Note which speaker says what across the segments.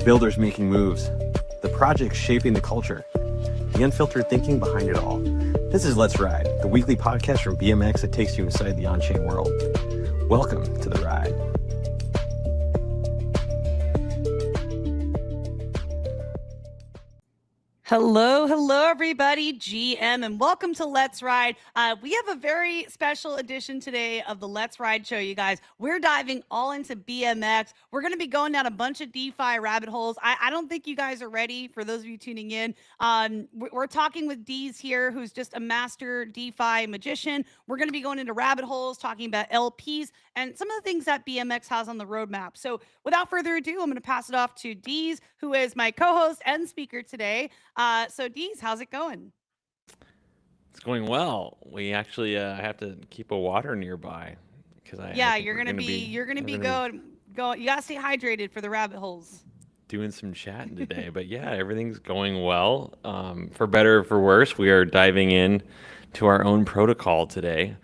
Speaker 1: builders making moves, the projects shaping the culture, the unfiltered thinking behind it all. This is Let's Ride, the weekly podcast from BMX that takes you inside the on-chain world. Welcome to the ride.
Speaker 2: Hello, everybody. GM, and welcome to Let's Ride. We have a very special edition today of the Let's Ride show, you guys. We're diving all into BMX. We're going to be going down a bunch of DeFi rabbit holes. I don't think you guys are ready, for those of you tuning in. We're talking with Deez here, who's just a master DeFi magician. We're going to be going into rabbit holes, talking about LPs, and some of the things that BMX has on the roadmap. So without further ado, I'm going to pass it off to Deez, who is my co-host and speaker today. So Deez, how's it going?
Speaker 3: It's going well. We actually have to keep a water nearby because
Speaker 2: you're gonna be going. You gotta stay hydrated for the rabbit holes.
Speaker 3: Doing some chatting today, but yeah, everything's going well. For better or for worse, we are diving in to our own protocol today.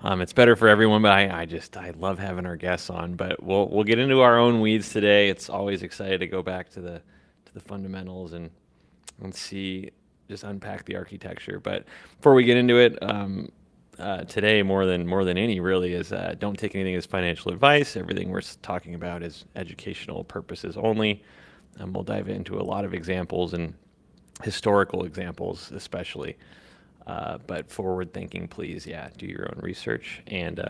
Speaker 3: It's better for everyone, but I love having our guests on. But we'll get into our own weeds today. It's always exciting to go back to the fundamentals and see, just unpack the architecture. But before we get into it, today more than any really is don't take anything as financial advice. Everything we're talking about is educational purposes only. We'll dive into a lot of examples and historical examples especially. But forward thinking, please, do your own research and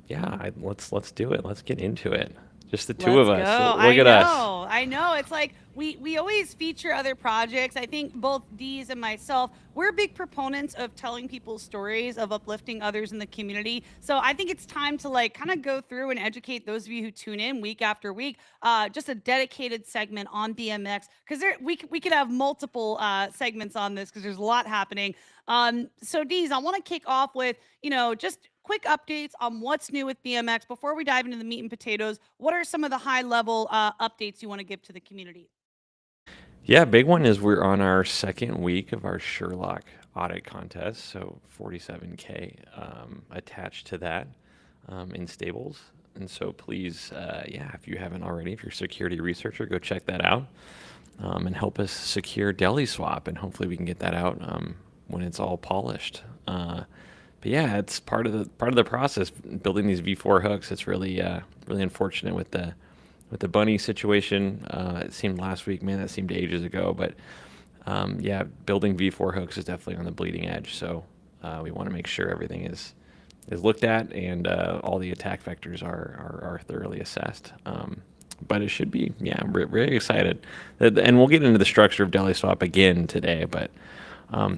Speaker 3: let's do it. Let's get into it. Just the two of us. Look at us.
Speaker 2: I know. It's like we always feature other projects. I think both Deez and myself, we're big proponents of telling people's stories, of uplifting others in the community. So I think it's time to kind of go through and educate those of you who tune in week after week. Just a dedicated segment on BMX, because we could have multiple segments on this because there's a lot happening. So Deez, I want to kick off with just quick updates on what's new with BMX. Before we dive into the meat and potatoes, what are some of the high-level updates you want to give to the community?
Speaker 3: Yeah, big one is we're on our second week of our Sherlock audit contest, so 47K attached to that in stables. And so please, if you haven't already, if you're a security researcher, go check that out and help us secure Deli Swap, and hopefully we can get that out when it's all polished. But yeah, it's part of the process, building these V4 hooks. It's really unfortunate with the bunny situation. It seemed last week, man, that seemed ages ago. But building V4 hooks is definitely on the bleeding edge. So we want to make sure everything is looked at and all the attack vectors are thoroughly assessed. But it should be, I'm really excited. And we'll get into the structure of Deli Swap again today, but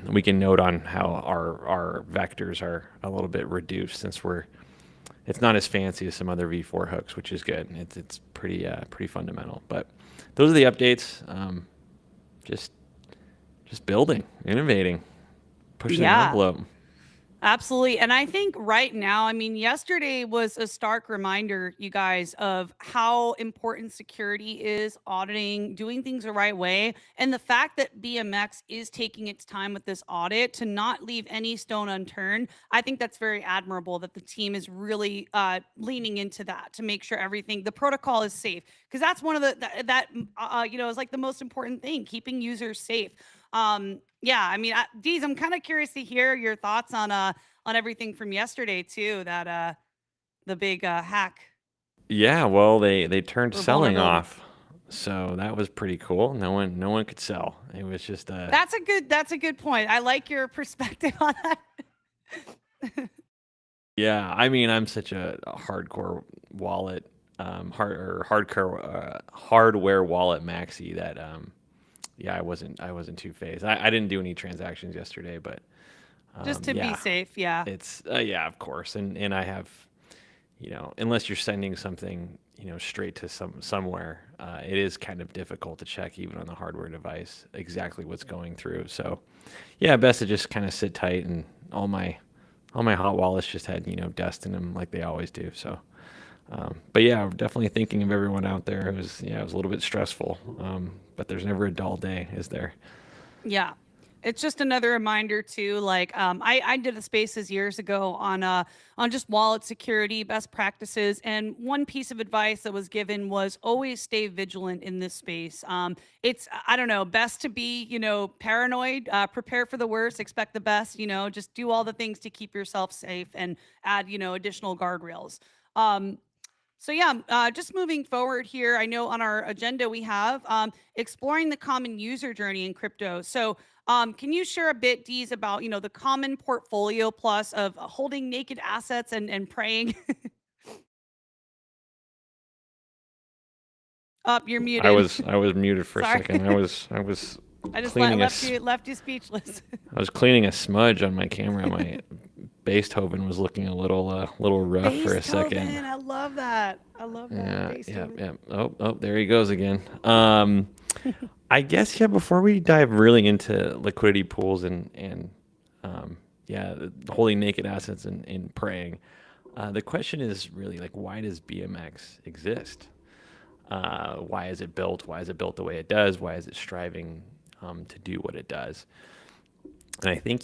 Speaker 3: we can note on how our vectors are a little bit reduced since it's not as fancy as some other V4 hooks, which is good. It's pretty fundamental. But those are the updates. Just building, innovating, pushing the envelope.
Speaker 2: Absolutely. And I think right now, yesterday was a stark reminder, you guys, of how important security is, auditing, doing things the right way. And the fact that BMX is taking its time with this audit to not leave any stone unturned, I think that's very admirable that the team is really leaning into that to make sure the protocol is safe. Because that's one of is like the most important thing, keeping users safe. Deez, I'm kind of curious to hear your thoughts on everything from yesterday too. That the big hack.
Speaker 3: Yeah, well, they turned selling off, so that was pretty cool. No one could sell. It was just
Speaker 2: That's a good point. I like your perspective on that.
Speaker 3: Yeah, I'm such a hardcore wallet, hardware wallet maxi that I wasn't too phased. I didn't do any transactions yesterday, but
Speaker 2: just to be safe, yeah.
Speaker 3: It's of course, and I have, unless you're sending something, straight to somewhere, it is kind of difficult to check even on the hardware device exactly what's going through. So, best to just kind of sit tight, and all my hot wallets just had dust in them like they always do. So. But definitely thinking of everyone out there. It was a little bit stressful, but there's never a dull day, is there?
Speaker 2: Yeah. It's just another reminder too. Like I did a spaces years ago on just wallet security best practices, and one piece of advice that was given was always stay vigilant in this space. It's I don't know, best to be paranoid, prepare for the worst, expect the best. Just do all the things to keep yourself safe and add additional guardrails. Um, so yeah, just moving forward here, I know on our agenda we have exploring the common user journey in crypto. So can you share a bit, Deez, about the common portfolio plus of holding naked assets and praying? Up, you're
Speaker 3: I
Speaker 2: muted.
Speaker 3: was I was muted for a
Speaker 2: Sorry,
Speaker 3: second. I was
Speaker 2: I just
Speaker 3: cleaning
Speaker 2: left you speechless.
Speaker 3: I was cleaning a smudge on my camera. My Beethoven was looking a little rough for a second.
Speaker 2: Beethoven, I love that. I love that.
Speaker 3: Yeah.
Speaker 2: Beethoven.
Speaker 3: Oh, there he goes again. I guess, yeah, before we dive really into liquidity pools and yeah, holding naked assets and praying, the question is really like, why does BMX exist? Why is it built? Why is it built the way it does? Why is it striving to do what it does? And I think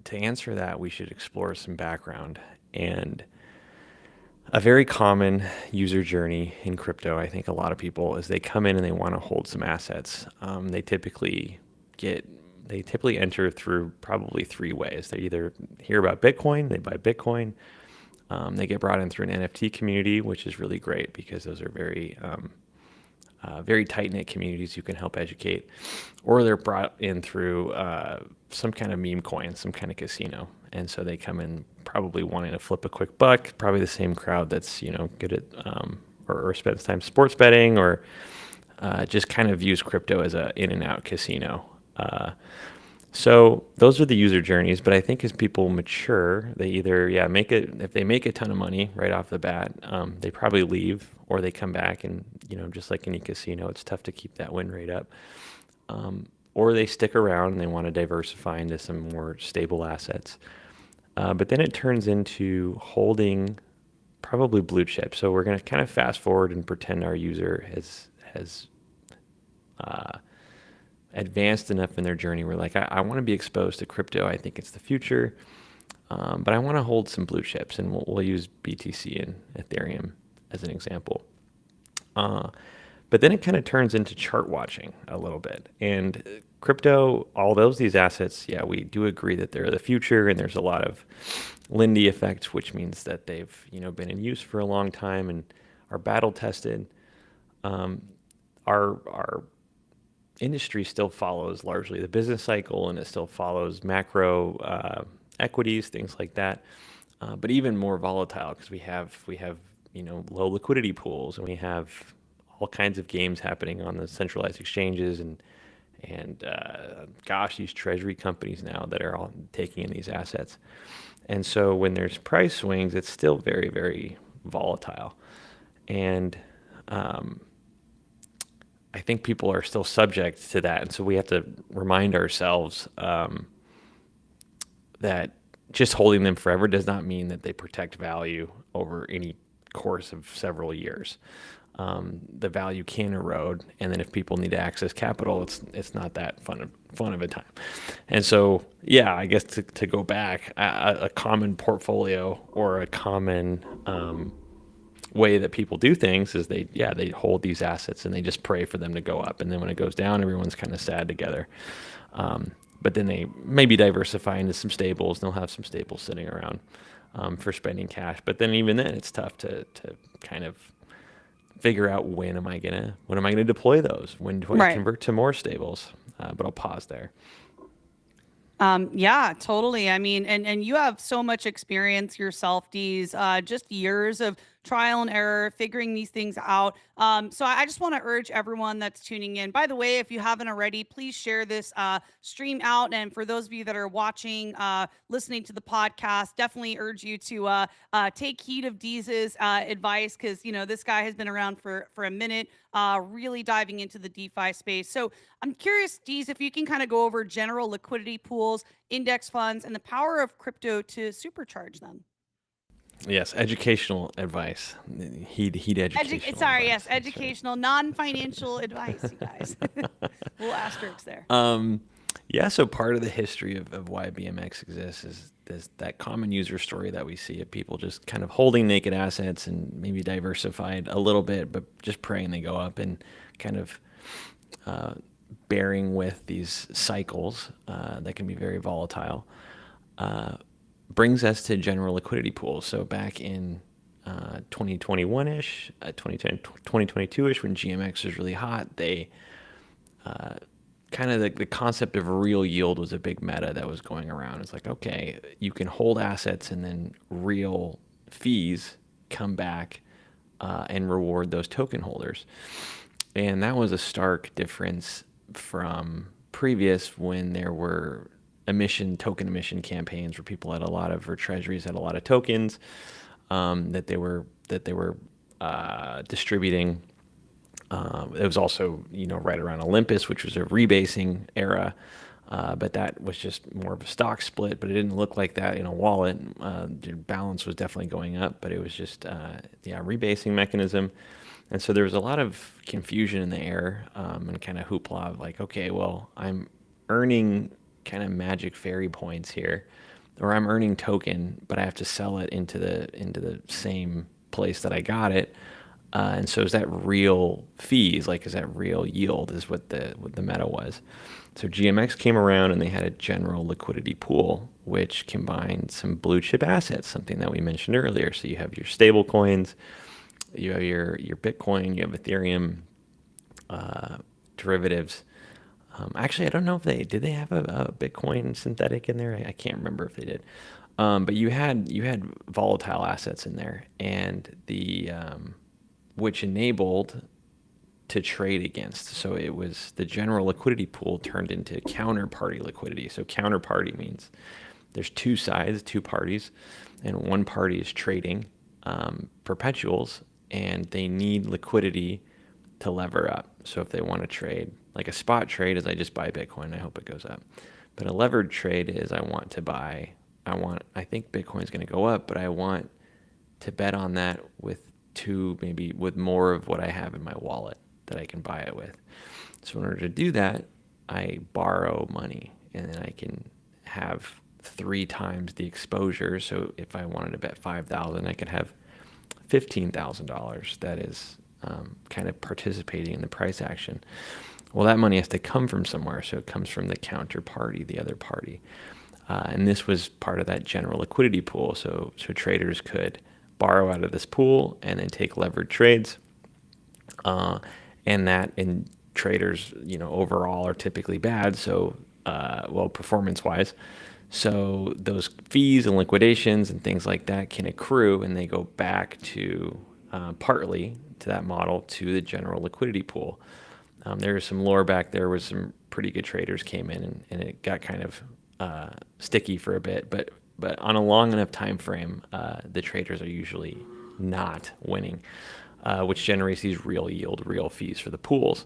Speaker 3: to answer that, we should explore some background. And a very common user journey in crypto, I think a lot of people, is they come in and they want to hold some assets. They typically enter through probably three ways. They either hear about Bitcoin, they buy Bitcoin, they get brought in through an NFT community, which is really great because those are very tight-knit communities you can help educate, or they're brought in through some kind of meme coin, some kind of casino. And so they come in probably wanting to flip a quick buck, probably the same crowd that's, good at or spends time sports betting, or just kind of views crypto as a in and out casino. So those are the user journeys. But I think as people mature, they either, if they make a ton of money right off the bat, they probably leave, or they come back and, just like any casino, it's tough to keep that win rate up. Or they stick around and they want to diversify into some more stable assets. But then it turns into holding probably blue chip. So we're going to kind of fast forward and pretend our user has advanced enough in their journey where like, I want to be exposed to crypto. I think it's the future, but I want to hold some blue chips, and we'll use BTC and Ethereum as an example. But then it kind of turns into chart watching a little bit. And crypto, although these assets, yeah, we do agree that they're the future, and there's a lot of Lindy effect, which means that they've been in use for a long time and are battle tested. Our industry still follows largely the business cycle, and it still follows macro equities, things like that. But even more volatile because we have low liquidity pools, and we have all kinds of games happening on the centralized exchanges, and these treasury companies now that are all taking in these assets. And so when there's price swings, it's still very, very volatile. And I think people are still subject to that. And so we have to remind ourselves that just holding them forever does not mean that they protect value over any course of several years. The value can erode, and then if people need to access capital, it's not that fun of a time. And so, yeah, I guess to go back, a common portfolio or a common way that people do things is they hold these assets and they just pray for them to go up, and then when it goes down, everyone's kind of sad together. But then they maybe diversify into some stables, and they'll have some stables sitting around for spending cash. But then even then, it's tough to kind of figure out when am I gonna deploy those? When do I convert to more stables? But I'll pause there.
Speaker 2: Yeah, totally. I mean, and you have so much experience yourself, Deez, just years of trial and error, figuring these things out. So I just want to urge everyone that's tuning in. By the way, if you haven't already, please share this stream out. And for those of you that are watching, listening to the podcast, definitely urge you to take heed of Deez's advice, because this guy has been around for a minute, really diving into the DeFi space. So I'm curious, Deez, if you can kind of go over general liquidity pools, index funds, and the power of crypto to supercharge them.
Speaker 3: Yes, educational advice. Heed educational advice.
Speaker 2: Yes, educational, non-financial advice, you guys. Little asterisk there.
Speaker 3: Yeah, so part of the history of why BMX exists is that common user story that we see of people just kind of holding naked assets and maybe diversified a little bit, but just praying they go up and kind of uh, bearing with these cycles that can be very volatile. Brings us to general liquidity pools. So back in 2021-ish, 2022-ish, when GMX was really hot, they kind of the concept of real yield was a big meta that was going around. It's like, okay, you can hold assets and then real fees come back and reward those token holders. And that was a stark difference from previous when there were token emission campaigns where people had a lot of, or treasuries had a lot of tokens that they were distributing. It was also, right around Olympus, which was a rebasing era, but that was just more of a stock split. But it didn't look like that in a wallet. The balance was definitely going up, but it was just rebasing mechanism. And so there was a lot of confusion in the air and kind of hoopla of like, okay, well, I'm earning kind of magic fairy points here, or I'm earning token, but I have to sell it into the same place that I got it. And so is that real fees? Like, is that real yield? Is what the meta was. So GMX came around and they had a general liquidity pool, which combined some blue chip assets, something that we mentioned earlier. So you have your stable coins, you have your Bitcoin, you have Ethereum derivatives. Actually, I don't know if did they have a Bitcoin synthetic in there. I can't remember if they did. But you had volatile assets in there, and which enabled to trade against. So it was the general liquidity pool turned into counterparty liquidity. So counterparty means there's two sides, two parties, and one party is trading perpetuals, and they need liquidity to lever up. So if they want to trade, like a spot trade is I just buy Bitcoin, I hope it goes up. But a levered trade is I think Bitcoin's going to go up, but I want to bet on that maybe with more of what I have in my wallet that I can buy it with. So in order to do that, I borrow money, and then I can have 3 times the exposure. So if I wanted to bet $5,000, I could have $15,000 that is kind of participating in the price action. Well, that money has to come from somewhere, so it comes from the counterparty, the other party. And this was part of that general liquidity pool. So traders could borrow out of this pool and then take levered trades. And traders, overall are typically bad. So, performance-wise. So those fees and liquidations and things like that can accrue, and they go back to partly to that model to the general liquidity pool. There was some lore back there where some pretty good traders came in, and it got kind of sticky for a bit. But on a long enough time frame, the traders are usually not winning, which generates these real yield, real fees for the pools.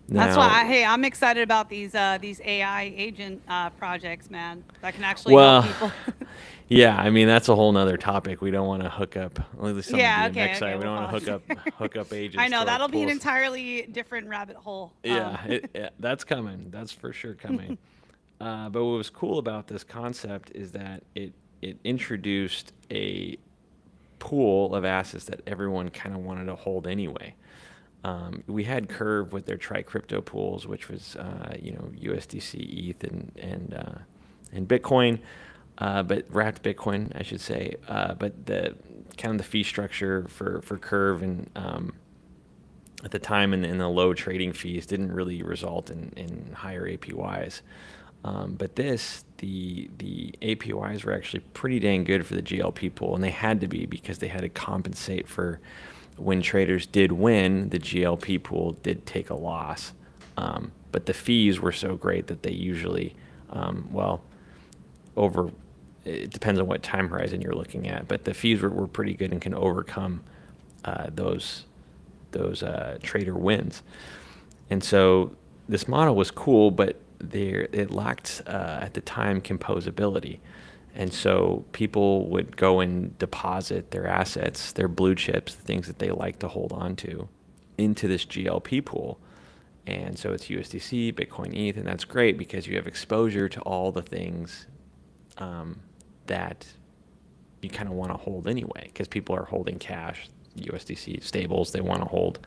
Speaker 2: That's why I'm excited about these AI agent projects, man, that can actually help people.
Speaker 3: Yeah, I mean that's a whole nother topic. We don't want to hook up. At least on the BMX
Speaker 2: okay,
Speaker 3: side, we don't want to hook up agents.
Speaker 2: I know
Speaker 3: to
Speaker 2: that'll be an
Speaker 3: pools.
Speaker 2: entirely different rabbit hole.
Speaker 3: Yeah, that's coming. That's for sure coming. But what was cool about this concept is that it introduced a pool of assets that everyone kind of wanted to hold anyway. We had Curve with their crypto pools, which was USDC, ETH, and Bitcoin, but wrapped Bitcoin, I should say. But the kind of the fee structure for Curve and at the time in the low trading fees didn't really result in higher APYs. But the APYs were actually pretty dang good for the GLP pool, and they had to be because they had to compensate for when traders did win, the GLP pool did take a loss. But the fees were so great that they usually, it depends on what time horizon you're looking at, but the fees were pretty good and can overcome those trader wins. And so this model was cool, but it lacked at the time composability. And so people would go and deposit their assets, their blue chips, the things that they like to hold on to, into this GLP pool. And so it's USDC, Bitcoin, ETH, and that's great because you have exposure to all the things that you kind of want to hold anyway, because people are holding cash, USDC, stables, they want to hold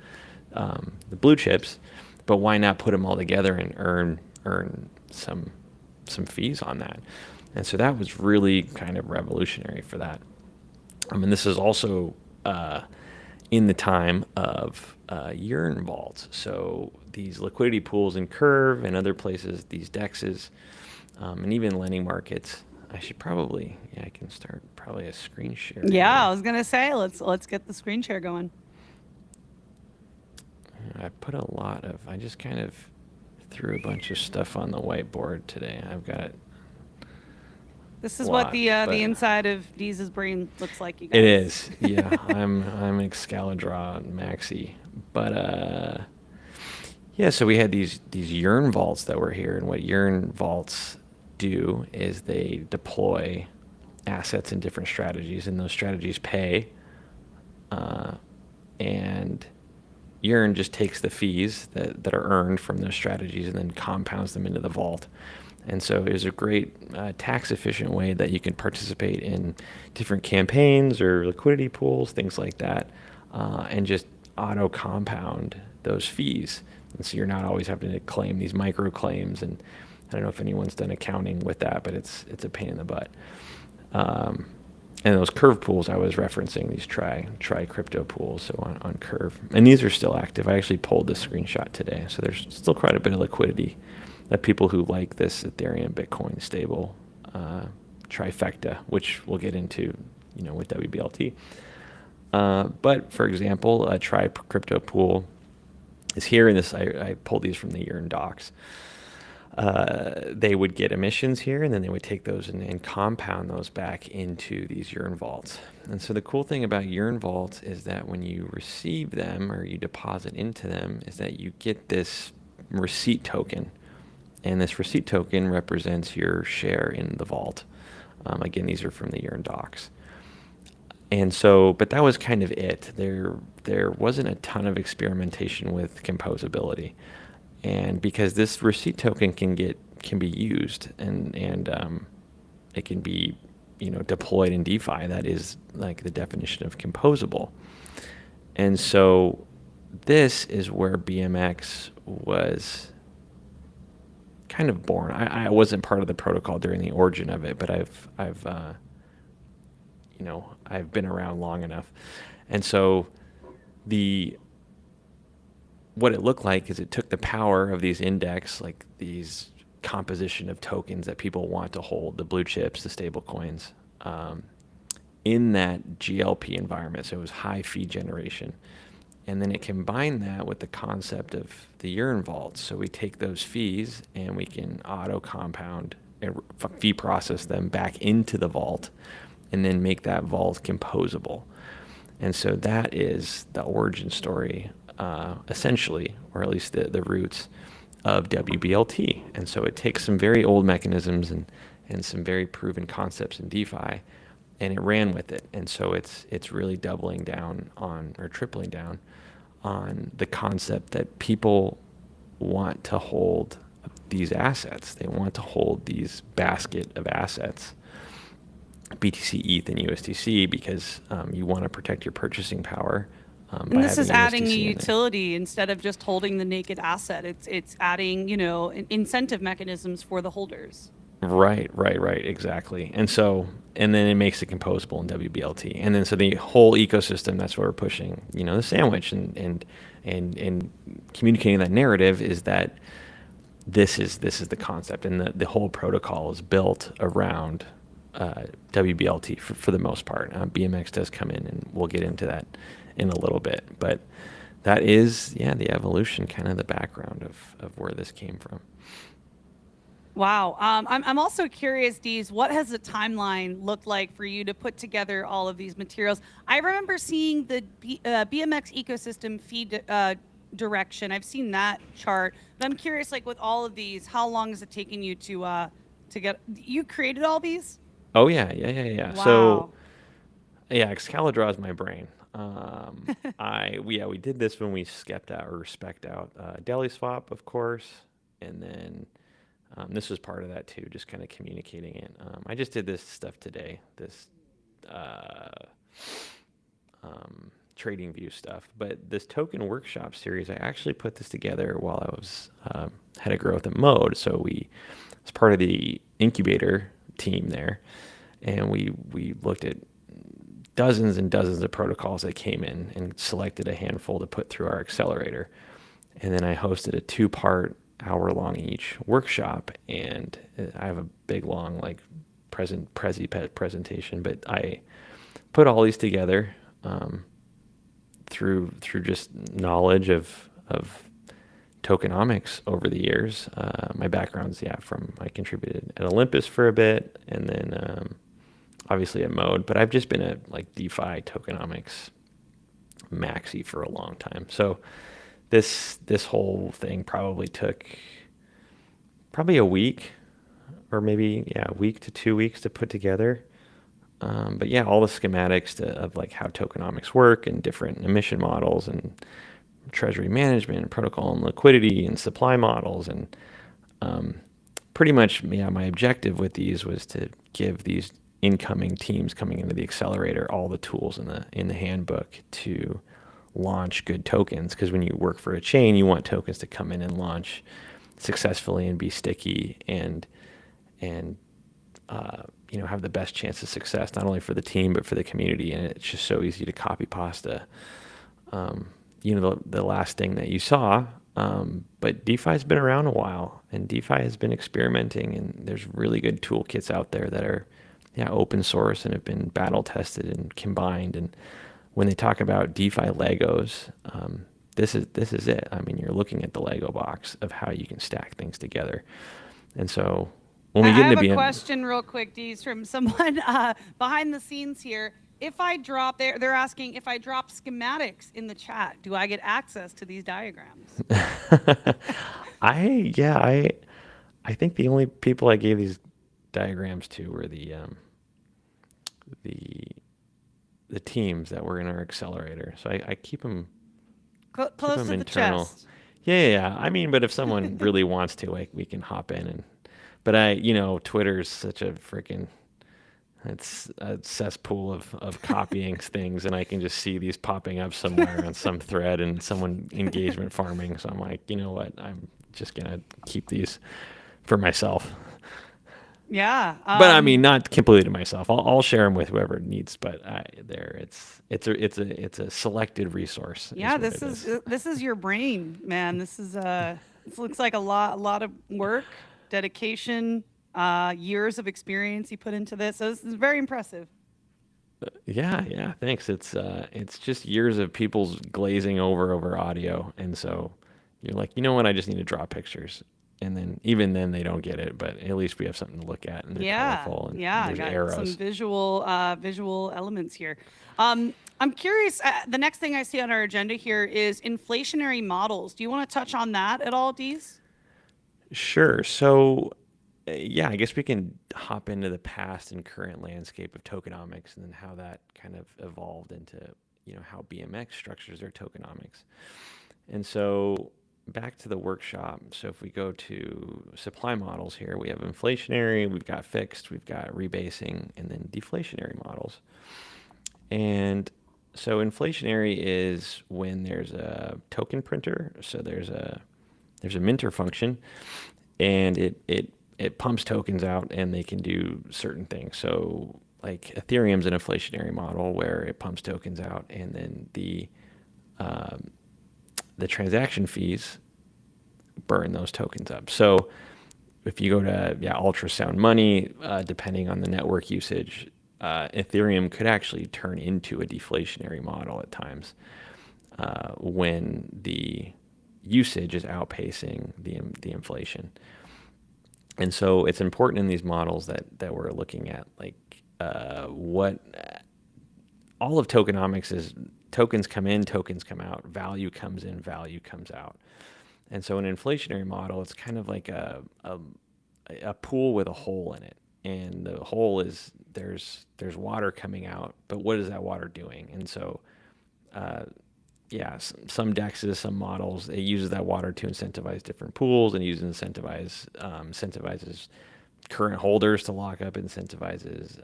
Speaker 3: the blue chips, but why not put them all together and earn some fees on that? And so that was really kind of revolutionary for that. And this is also in the time of Yearn vaults. So these liquidity pools in Curve and other places, these DEXs, and even lending markets. I should probably, I can start probably a screen share.
Speaker 2: Yeah,
Speaker 3: here.
Speaker 2: I was gonna say let's get the screen share going.
Speaker 3: I put a lot of, I just kind of threw a bunch of stuff on the whiteboard today. I've got
Speaker 2: This is what the inside of Deez's brain looks like, you guys.
Speaker 3: It is, yeah. I'm Excalibur Maxi, but yeah. So we had these Yearn vaults that were here, and what Yearn vaults do is they deploy assets in different strategies, and those strategies pay, and Yearn just takes the fees that are earned from those strategies and then compounds them into the vault. And so it was a great tax efficient way that you can participate in different campaigns or liquidity pools, things like that, and just auto compound those fees. And so you're not always having to claim these micro claims. And I don't know if anyone's done accounting with that, but it's a pain in the butt. And those Curve pools I was referencing, these try crypto pools, so on Curve. And these are still active. I actually pulled this screenshot today. So there's still quite a bit of liquidity that people who like this Ethereum Bitcoin stable trifecta, which we'll get into, with wBLT. But for example, a try crypto pool is here in this. I pulled these from the Yearn docs. They would get emissions here, and then they would take those and compound those back into these Yearn vaults. And so the cool thing about Yearn vaults is that when you receive them or you deposit into them, is that you get this receipt token. And this receipt token represents your share in the vault. Again, these are from the Yearn docs. And so, but that was kind of it. There wasn't a ton of experimentation with composability. And because this receipt token can be used and it can be deployed in DeFi, that is like the definition of composable. And so this is where BMX was kind of born. I wasn't part of the protocol during the origin of it, but I've been around long enough. And so what it looked like is it took the power of these index, like these composition of tokens that people want to hold, the blue chips, the stable coins, in that GLP environment. So it was high fee generation. And then it combined that with the concept of the Yearn vaults. So we take those fees and we can auto compound and fee process them back into the vault and then make that vault composable. And so that is the origin story, essentially, or at least the roots of wBLT. And so it takes some very old mechanisms and some very proven concepts in DeFi, and it ran with it. And so it's really doubling down on, or tripling down on, the concept that people want to hold these assets. They want to hold these basket of assets, BTC, ETH, and USDC, because you want to protect your purchasing power.
Speaker 2: And this is adding a utility instead of just holding the naked asset. It's adding, incentive mechanisms for the holders.
Speaker 3: Right, exactly. And then it makes it composable in wBLT. And then so the whole ecosystem, that's what we're pushing, the sandwich and communicating that narrative is that this is the concept, and the whole protocol is built around wBLT for the most part. BMX does come in, and we'll get into that in a little bit. But that is, the evolution, kind of the background of where this came from.
Speaker 2: Wow. I'm also curious, Deez, what has the timeline looked like for you to put together all of these materials? I remember seeing the BMX ecosystem feed direction. I've seen that chart. But I'm curious, like with all of these, how long is it taking you to get? You created all these?
Speaker 3: Oh yeah.
Speaker 2: Wow.
Speaker 3: So Excalibur is my brain. We did this when we spec'd out Deli Swap, of course, and then this was part of that too, just kind of communicating it. I just did this stuff today, this uh, trading view stuff, but this token workshop series, I actually put this together while I was head of growth at Mode. So we, as part of the incubator team there, and we looked at dozens and dozens of protocols that came in and selected a handful to put through our accelerator. And then I hosted a 2-part, hour-long each workshop, and I have a big, long, like, presentation, but I put all these together through just knowledge of tokenomics over the years. My background's I contributed at Olympus for a bit, and then obviously at Mode, but I've just been a like DeFi tokenomics maxi for a long time. So this whole thing probably took a week, or maybe a week to 2 weeks to put together. But yeah, all the schematics of like how tokenomics work and different emission models and treasury management and protocol and liquidity and supply models, and pretty much my objective with these was to give these incoming teams coming into the accelerator all the tools in the handbook to launch good tokens. Because when you work for a chain, you want tokens to come in and launch successfully and be sticky and have the best chance of success, not only for the team but for the community. And it's just so easy to copy pasta. The last thing that you saw, but DeFi's been around a while, and DeFi has been experimenting, and there's really good toolkits out there that are open source and have been battle tested and combined. And when they talk about DeFi Legos, this is it. I mean, you're looking at the Lego box of how you can stack things together. And so when we get into
Speaker 2: I have a question real quick, Deez, from someone behind the scenes here. If I drop, they're asking if I drop schematics in the chat, do I get access to these diagrams?
Speaker 3: I think the only people I gave these diagrams to were the teams that were in our accelerator. So I keep them
Speaker 2: close to
Speaker 3: internal.
Speaker 2: The chest.
Speaker 3: Yeah. I mean, but if someone really wants to, we can hop in but Twitter's such a freaking, it's a cesspool of copying things, and I can just see these popping up somewhere on some thread and someone engagement farming. So I'm like, you know what? I'm just gonna keep these for myself.
Speaker 2: Yeah.
Speaker 3: But I mean, not completely to myself. I'll share them with whoever needs. But it's a selected resource.
Speaker 2: Yeah, this is your brain, man. This looks like a lot of work, dedication, years of experience you put into this. So this is very impressive.
Speaker 3: Yeah. Thanks. It's just years of people's glazing over audio, and so you're like, you know what? I just need to draw pictures. And then even then they don't get it, but at least we have something to look at, and they're colorful, and there's
Speaker 2: got
Speaker 3: arrows.
Speaker 2: Some visual elements here. I'm curious. The next thing I see on our agenda here is inflationary models. Do you want to touch on that at all, Deez?
Speaker 3: Sure. So, I guess we can hop into the past and current landscape of tokenomics, and then how that kind of evolved into how BMX structures their tokenomics. And so, back to the workshop. So if we go to supply models here, we have inflationary, we've got fixed, we've got rebasing, and then deflationary models. And so inflationary is when there's a token printer. So there's a minter function, and it pumps tokens out, and they can do certain things. So like Ethereum's an inflationary model where it pumps tokens out, and then the transaction fees burn those tokens up. So if you go to ultrasound money, depending on the network usage, Ethereum could actually turn into a deflationary model at times when the usage is outpacing the inflation. And so it's important in these models that we're looking at, like what all of tokenomics is. Tokens come in, tokens come out, value comes in, value comes out. And so an inflationary model, it's kind of like a pool with a hole in it. And the hole is there's water coming out, but what is that water doing? And so some DEXs, some models, it uses that water to incentivize different pools, and incentivizes current holders to lock up, incentivizes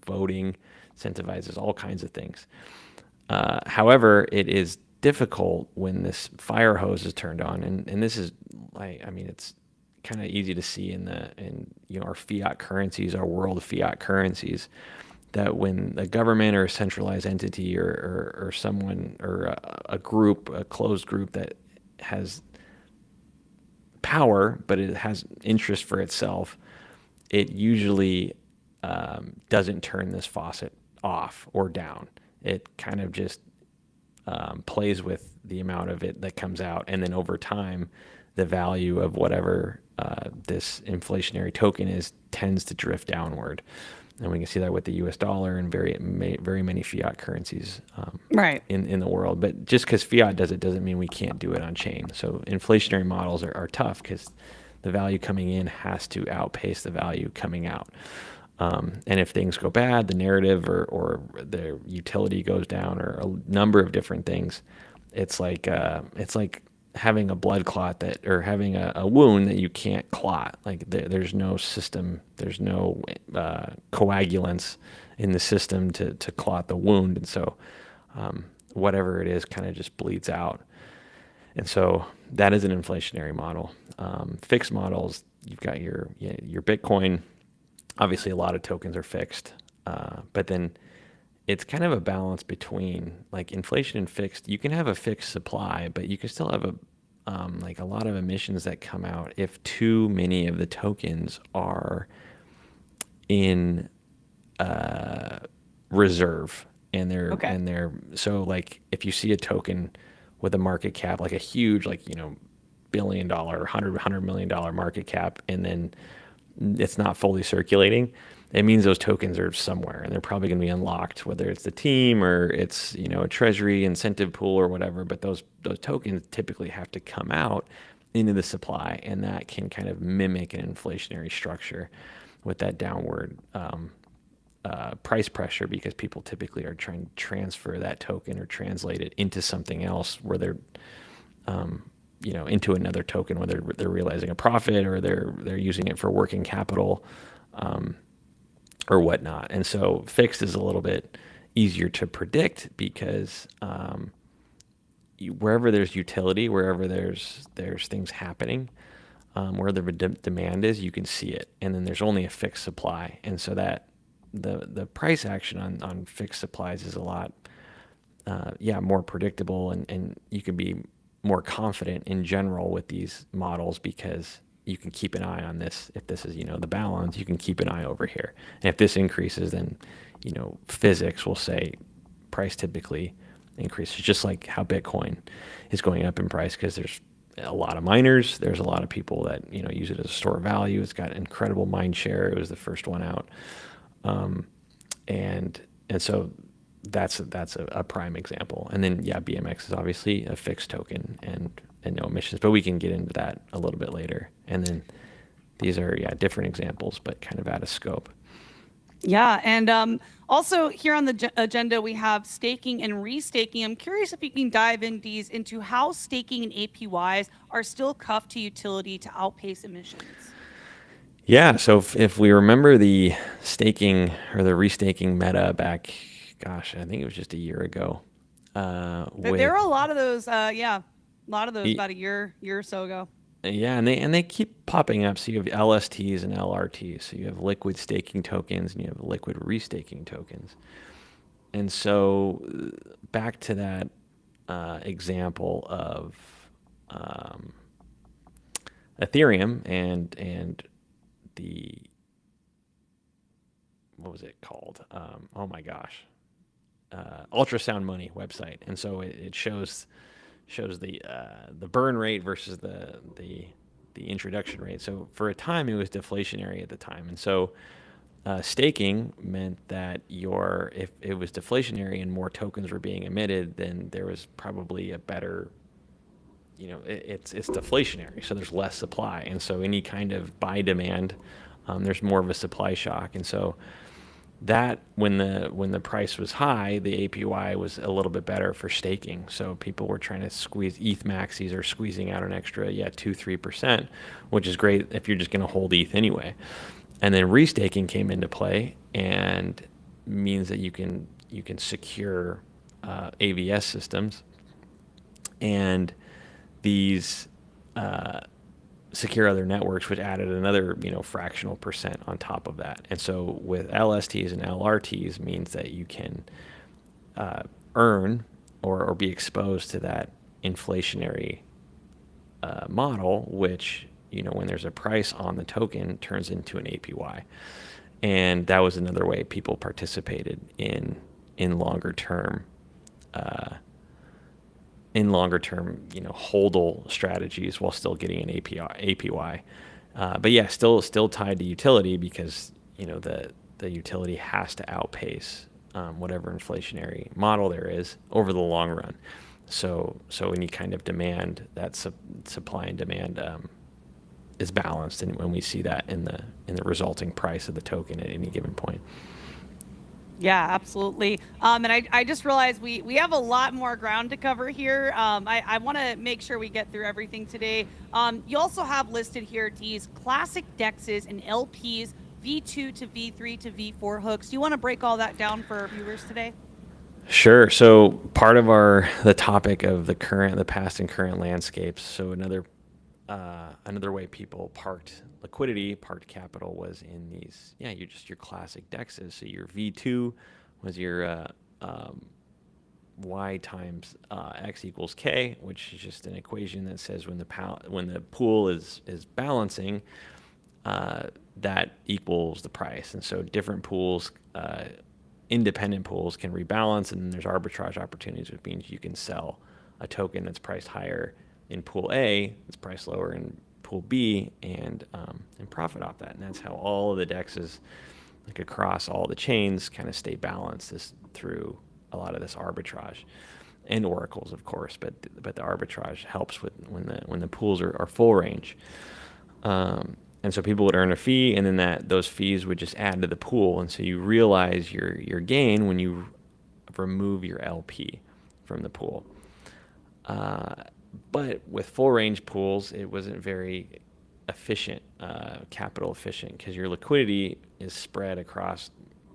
Speaker 3: voting, incentivizes all kinds of things. However, it is difficult when this fire hose is turned on, and this is it's kind of easy to see in our fiat currencies, our world of fiat currencies, that when a government or a centralized entity or someone or a group, a closed group that has power, but it has interest for itself, it usually doesn't turn this faucet off or down. It kind of just plays with the amount of it that comes out, and then over time, the value of whatever this inflationary token is tends to drift downward. And we can see that with the U.S. dollar and very many fiat currencies
Speaker 2: right.
Speaker 3: in the world. But just because fiat does it doesn't mean we can't do it on chain. So inflationary models are tough because the value coming in has to outpace the value coming out. And if things go bad, the narrative or the utility goes down, or a number of different things, it's like having a blood clot or having a wound that you can't clot. Like there's no system, there's no coagulants in the system to clot the wound. And so whatever it is kind of just bleeds out. And so that is an inflationary model. Fixed models, you've got your Bitcoin. Obviously, a lot of tokens are fixed, but then it's kind of a balance between like inflation and fixed. You can have a fixed supply, but you can still have a lot of emissions that come out if too many of the tokens are in reserve, and they're so like if you see a token with a market cap like a huge $1 billion, $100 million market cap, and then it's not fully circulating, it means those tokens are somewhere and they're probably going to be unlocked, whether it's the team or it's a treasury incentive pool or whatever. But those tokens typically have to come out into the supply, and that can kind of mimic an inflationary structure with that downward price pressure, because people typically are trying to transfer that token or translate it into something else where they're into another token, whether they're realizing a profit or they're using it for working capital or whatnot. And so fixed is a little bit easier to predict because wherever there's utility, wherever there's things happening, where the demand is, you can see it. And then there's only a fixed supply. And so that the price action on fixed supplies is a lot more predictable, and you can be more confident in general with these models because you can keep an eye on this. If this is, the balance, you can keep an eye over here. And if this increases, then, physics will say price typically increases, just like how Bitcoin is going up in price because there's a lot of miners. There's a lot of people that, use it as a store of value. It's got incredible mind share. It was the first one out. And so that's a prime example. And then BMX is obviously a fixed token and no emissions, but we can get into that a little bit later. And then these are different examples, but kind of out of scope.
Speaker 2: Yeah, and also here on the agenda we have staking and restaking. I'm curious if you can dive in, Deez, into how staking and APYs are still cuffed to utility to outpace emissions.
Speaker 3: Yeah, so if we remember the staking or the restaking meta back, I think it was just a year ago.
Speaker 2: There are a lot of those, about a year or so ago.
Speaker 3: Yeah, and they keep popping up. So you have LSTs and LRTs. So you have liquid staking tokens and you have liquid restaking tokens. And so back to that example of Ethereum and the, what was it called? Oh my gosh. Ultrasound Money website. And so it shows the burn rate versus the introduction rate. So for a time it was deflationary at the time, and so staking meant that if it was deflationary and more tokens were being emitted, then there was probably a better, it's deflationary, so there's less supply, and so any kind of buy demand, there's more of a supply shock, and so that when the price was high, the APY was a little bit better for staking. So people were trying to squeeze ETH maxis or squeezing out an extra 2-3%, which is great if you're just going to hold ETH anyway. And then restaking came into play and means that you can secure AVS systems, and these secure other networks, which added another fractional percent on top of that. And so with LSTs and LRTs means that you can earn or be exposed to that inflationary model, which when there's a price on the token turns into an APY. And that was another way people participated in longer term hodl strategies while still getting an APY. But yeah, still tied to utility, because the utility has to outpace whatever inflationary model there is over the long run. So any kind of demand, that supply and demand is balanced, and when we see that in the resulting price of the token at any given point.
Speaker 2: Yeah, absolutely. And I just realized we have a lot more ground to cover here. I want to make sure we get through everything today. You also have listed here these classic DEXs and LPs, V2 to V3 to V4 hooks. Do you want to break all that down for our viewers today?
Speaker 3: Sure. So part of the topic of the past and current landscapes. So another way people parked capital was in these, your classic DEXs. So your V2 was your Y times X equals K, which is just an equation that says when the pool is balancing, that equals the price. And so different pools, independent pools, can rebalance, and then there's arbitrage opportunities, which means you can sell a token that's priced higher in pool A, it's priced lower in pool B, and profit off that. And that's how all of the DEXs, like across all the chains, kind of stay balanced through a lot of this arbitrage, and oracles, of course. But the arbitrage helps with when the pools are full range. And so people would earn a fee, and then those fees would just add to the pool. And so you realize your gain when you remove your LP from the pool. But with full range pools, it wasn't very efficient, capital efficient, because your liquidity is spread across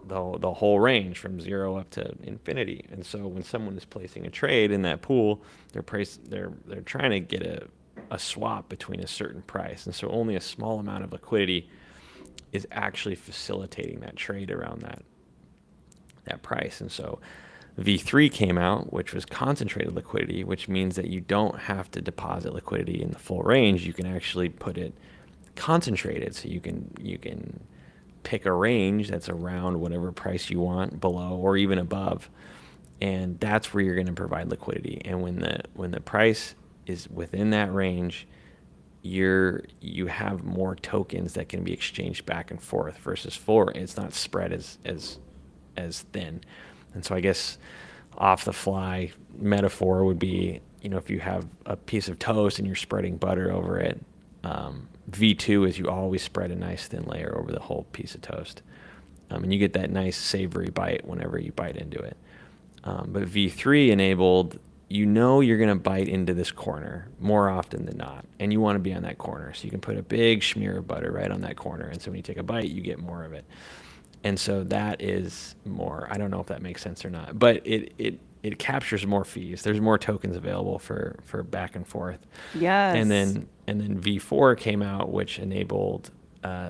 Speaker 3: the whole range from 0 up to infinity. And so when someone is placing a trade in that pool, they're trying to get a swap between a certain price. And so only a small amount of liquidity is actually facilitating that trade around that price. And so V3 came out, which was concentrated liquidity, which means that you don't have to deposit liquidity in the full range. You can actually put it concentrated. So you can pick a range that's around whatever price you want, below or even above. And that's where you're going to provide liquidity. And when the price is within that range, you have more tokens that can be exchanged back and forth, versus full. It's not spread as thin. And so I guess off the fly metaphor would be, if you have a piece of toast and you're spreading butter over it, V2 is you always spread a nice thin layer over the whole piece of toast. And you get that nice savory bite whenever you bite into it. But V3 enabled, you're going to bite into this corner more often than not, and you want to be on that corner. So you can put a big smear of butter right on that corner, and so when you take a bite, you get more of it. And so that is more, I don't know if that makes sense or not, but it captures more fees. There's more tokens available for back and forth.
Speaker 2: Yes.
Speaker 3: And then V4 came out, which enabled,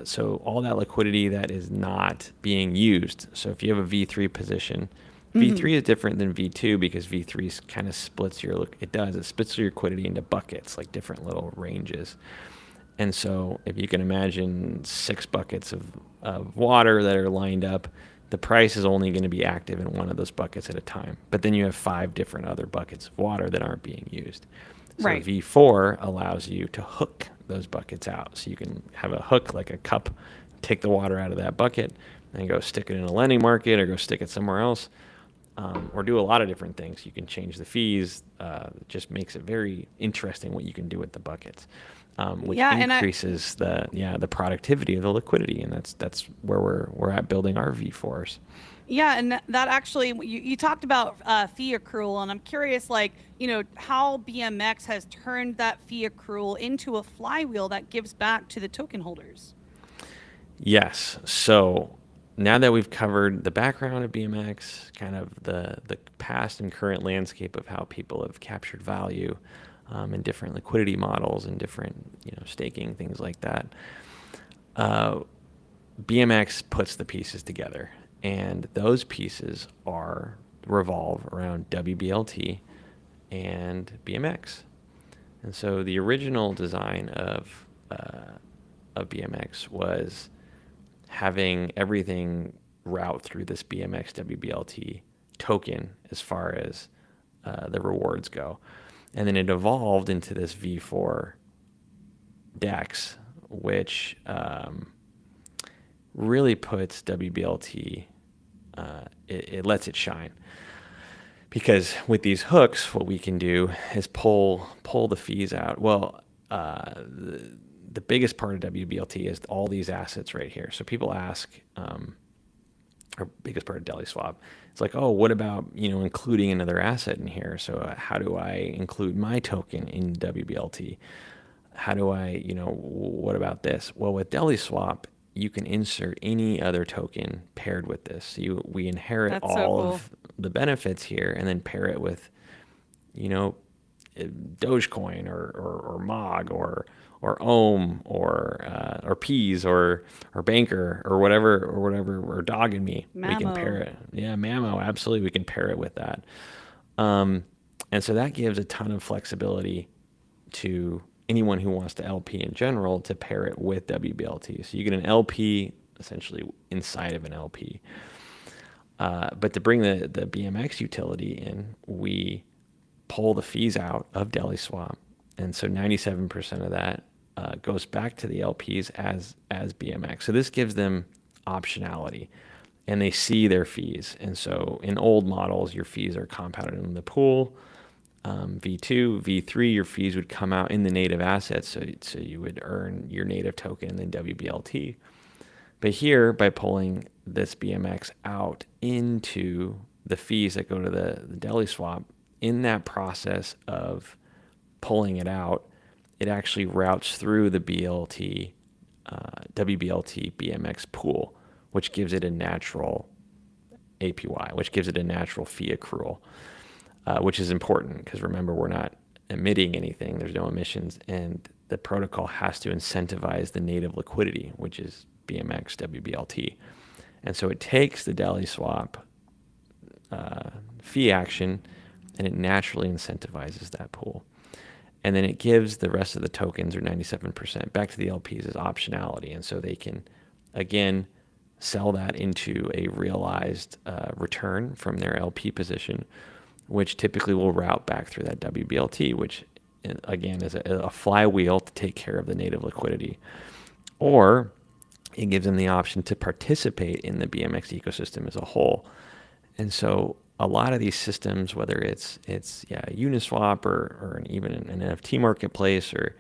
Speaker 3: so all that liquidity that is not being used. So if you have a V3 position, V3 is different than V2, because V3 kind of splits your liquidity into buckets, like different little ranges. And so if you can imagine 6 buckets of water that are lined up, the price is only going to be active in one of those buckets at a time. But then you have 5 different other buckets of water that aren't being used. So
Speaker 2: right.
Speaker 3: V4 allows you to hook those buckets out. So you can have a hook, like a cup, take the water out of that bucket and go stick it in a lending market, or go stick it somewhere else, or do a lot of different things. You can change the fees. It just makes it very interesting what you can do with the buckets. which
Speaker 2: Yeah, and
Speaker 3: increases the productivity of the liquidity, and that's where we're at building our V4s.
Speaker 2: Yeah, and that actually, you talked about fee accrual, and I'm curious, like, how BMX has turned that fee accrual into a flywheel that gives back to the token holders.
Speaker 3: Yes. So now that we've covered the background of BMX, kind of the past and current landscape of how people have captured value in different liquidity models and different staking, things like that, BMX puts the pieces together, and those pieces revolve around wBLT and BMX. And so the original design of BMX was having everything route through this BMX wBLT token as far as the rewards go. And then it evolved into this V4 DEX, which really puts wBLT, it lets it shine. Because with these hooks, what we can do is pull the fees out. Well, the biggest part of wBLT is all these assets right here. So people ask, our biggest part of Deli Swap, it's like, oh, what about including another asset in here? So how do I include my token in wBLT? How do I, what about this? Well, with Deli Swap, you can insert any other token paired with this. So we inherit
Speaker 2: That's
Speaker 3: all
Speaker 2: so cool.
Speaker 3: of the benefits here, and then pair it with, Dogecoin or MOG or Ohm or Peas or Banker or whatever or Dog and Me. We can pair it. Yeah, Mamo, absolutely. We can pair it with that. And so that gives a ton of flexibility to anyone who wants to LP in general to pair it with wBLT. So you get an LP essentially inside of an LP. But to bring the BMX utility in, we pull the fees out of Deli Swap. And so 97% of that goes back to the LPs as BMX. So this gives them optionality, and they see their fees. And so in old models, your fees are compounded in the pool. V2, V3, your fees would come out in the native assets. So you would earn your native token and then wBLT. But here, by pulling this BMX out into the fees that go to the Deli Swap, in that process of pulling it out, it actually routes through the wBLT BMX pool, which gives it a natural APY, which gives it a natural fee accrual, which is important because remember, we're not emitting anything. There's no emissions, and the protocol has to incentivize the native liquidity, which is BMX wBLT. And so it takes the Deli Swap fee action, and it naturally incentivizes that pool. And then it gives the rest of the tokens, or 97%, back to the LPs as optionality. And so they can, again, sell that into a realized return from their LP position, which typically will route back through that wBLT, which, again, is a flywheel to take care of the native liquidity. Or it gives them the option to participate in the BMX ecosystem as a whole. And so a lot of these systems, whether it's Uniswap or even an NFT marketplace or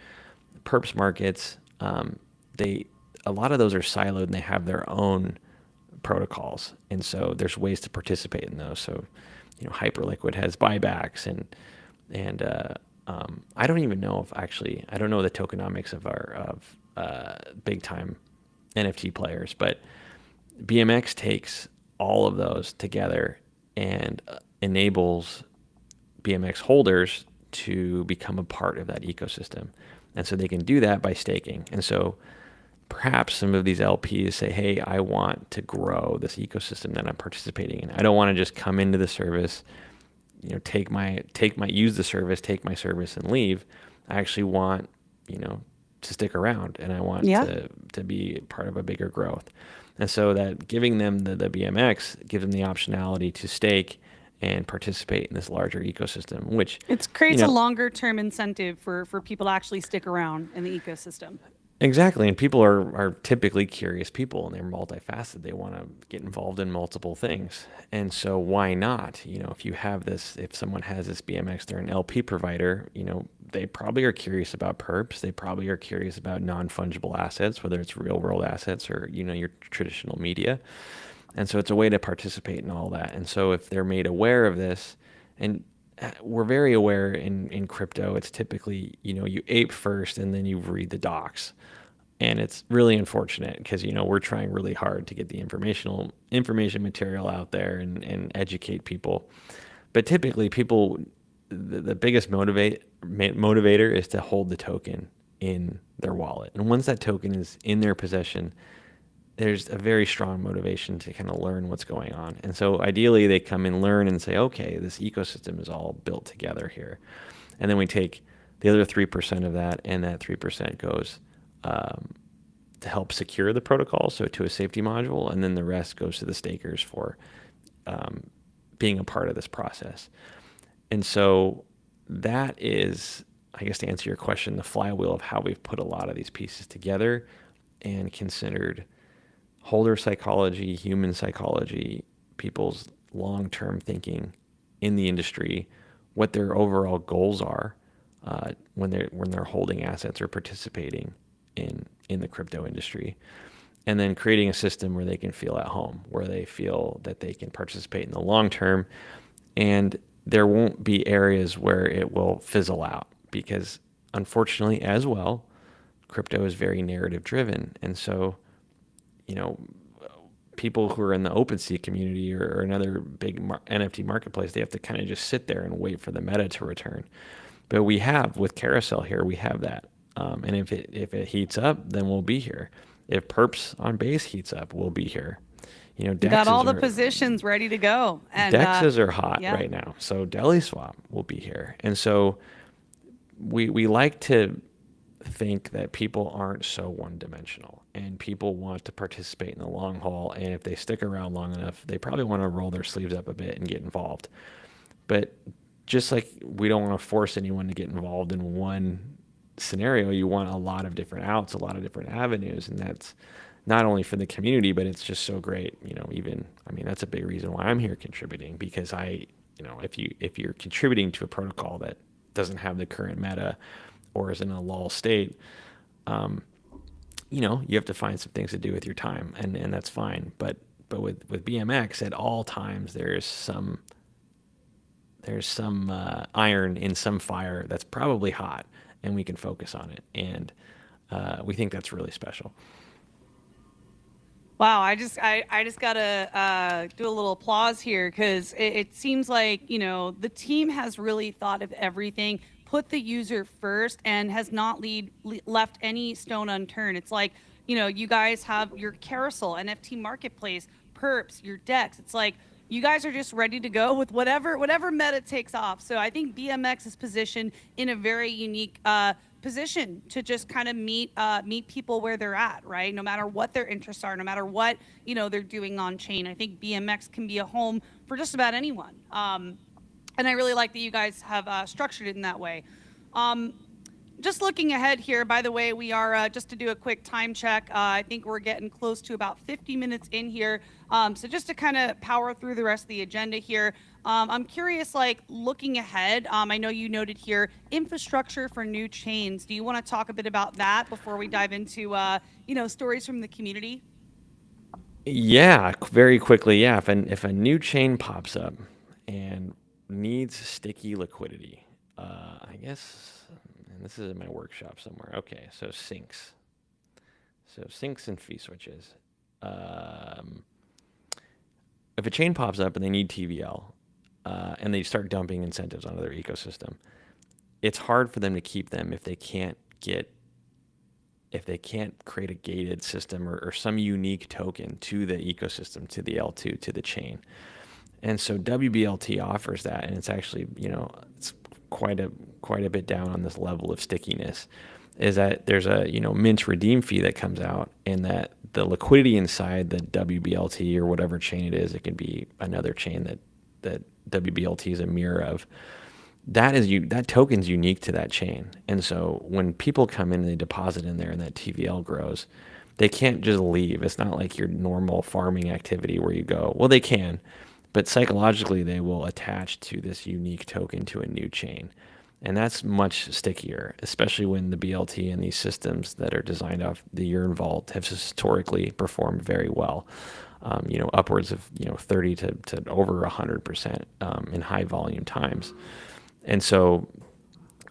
Speaker 3: perps markets, a lot of those are siloed and they have their own protocols. And so there's ways to participate in those. So, Hyperliquid has buybacks and I don't even know I don't know the tokenomics of big time NFT players, but BMX takes all of those together and enables BMX holders to become a part of that ecosystem. And so they can do that by staking. And so perhaps some of these LPs say, hey, I want to grow this ecosystem that I'm participating in. I don't want to just come into the service, use the service, take my service and leave. I actually want, to stick around, and I want to be part of a bigger growth. And so that giving them the BMX gives them the optionality to stake and participate in this larger ecosystem, which
Speaker 2: it creates a longer term incentive for people to actually stick around in the ecosystem.
Speaker 3: Exactly. And people are typically curious people and they're multifaceted. They want to get involved in multiple things. And so why not? If you have this, if someone has this BMX, they're an LP provider, they probably are curious about perps. They probably are curious about non-fungible assets, whether it's real world assets or, your traditional media. And so it's a way to participate in all that. And so if they're made aware of this, and we're very aware in crypto, it's typically, you ape first and then you read the docs. And it's really unfortunate because, we're trying really hard to get the information material out there and educate people. But typically people, the biggest motivator is to hold the token in their wallet. And once that token is in their possession, there's a very strong motivation to kind of learn what's going on. And so ideally they come and learn and say, okay, this ecosystem is all built together here. And then we take the other 3% of that, and that 3% goes to help secure the protocol, so to a safety module, and then the rest goes to the stakers for being a part of this process. And so that is, I guess, to answer your question, the flywheel of how we've put a lot of these pieces together and considered holder psychology, human psychology, people's long-term thinking in the industry, what their overall goals are when they're holding assets or participating in the crypto industry, and then creating a system where they can feel at home, where they feel that they can participate in the long term, and there won't be areas where it will fizzle out, because unfortunately as well, crypto is very narrative driven. And so, people who are in the OpenSea community or another big NFT marketplace, they have to kind of just sit there and wait for the meta to return. But we have, with Carousel here, we have that. And if it heats up, then we'll be here. If perps on Base heats up, we'll be here. DEXs
Speaker 2: got all the positions ready to go. And
Speaker 3: DEXs are hot right now. So Deli Swap will be here. And so we like to think that people aren't so one-dimensional, and people want to participate in the long haul. And if they stick around long enough, they probably want to roll their sleeves up a bit and get involved. But just like we don't want to force anyone to get involved in one scenario, you want a lot of different outs, a lot of different avenues, and that's not only for the community, but it's just so great. That's a big reason why I'm here contributing, because if you're contributing to a protocol that doesn't have the current meta or is in a lull state, you have to find some things to do with your time, and that's fine. But with BMX, at all times there's some iron in some fire that's probably hot, and we can focus on it. And we think that's really special.
Speaker 2: Wow, I just gotta do a little applause here, because it seems like the team has really thought of everything, put the user first, and has not left any stone unturned. It's like you guys have your Carousel NFT marketplace, perps, your DEX. It's like you guys are just ready to go with whatever meta takes off. So I think BMX is positioned in a very unique position to just kind of meet people where they're at, right? No matter what their interests are, no matter what they're doing on chain. I think BMX can be a home for just about anyone. And I really like that you guys have structured it in that way. Just looking ahead here, by the way, we are, just to do a quick time check, I think we're getting close to about 50 minutes in here. So just to kind of power through the rest of the agenda here, I'm curious, looking ahead, I know you noted here, infrastructure for new chains. Do you want to talk a bit about that before we dive into, stories from the community?
Speaker 3: Yeah, very quickly. Yeah, if a new chain pops up and needs sticky liquidity, I guess, and this is in my workshop somewhere. Okay, so sinks. So sinks and fee switches. If a chain pops up and they need TVL, and they start dumping incentives onto their ecosystem, it's hard for them to keep them if they can't create a gated system or some unique token to the ecosystem, to the L2, to the chain. And so wBLT offers that, and it's actually, it's quite a bit down on this level of stickiness, is that there's a, mint redeem fee that comes out, and that the liquidity inside the wBLT or whatever chain it is, it can be another chain that wBLT is a mirror of, that token's unique to that chain. And so when people come in and they deposit in there and that TVL grows, they can't just leave. It's not like your normal farming activity where you go, well, they can, but psychologically they will attach to this unique token to a new chain. And that's much stickier, especially when the BLT and these systems that are designed off the Yearn Vault have historically performed very well. Upwards of 30 to over 100% in high volume times. And so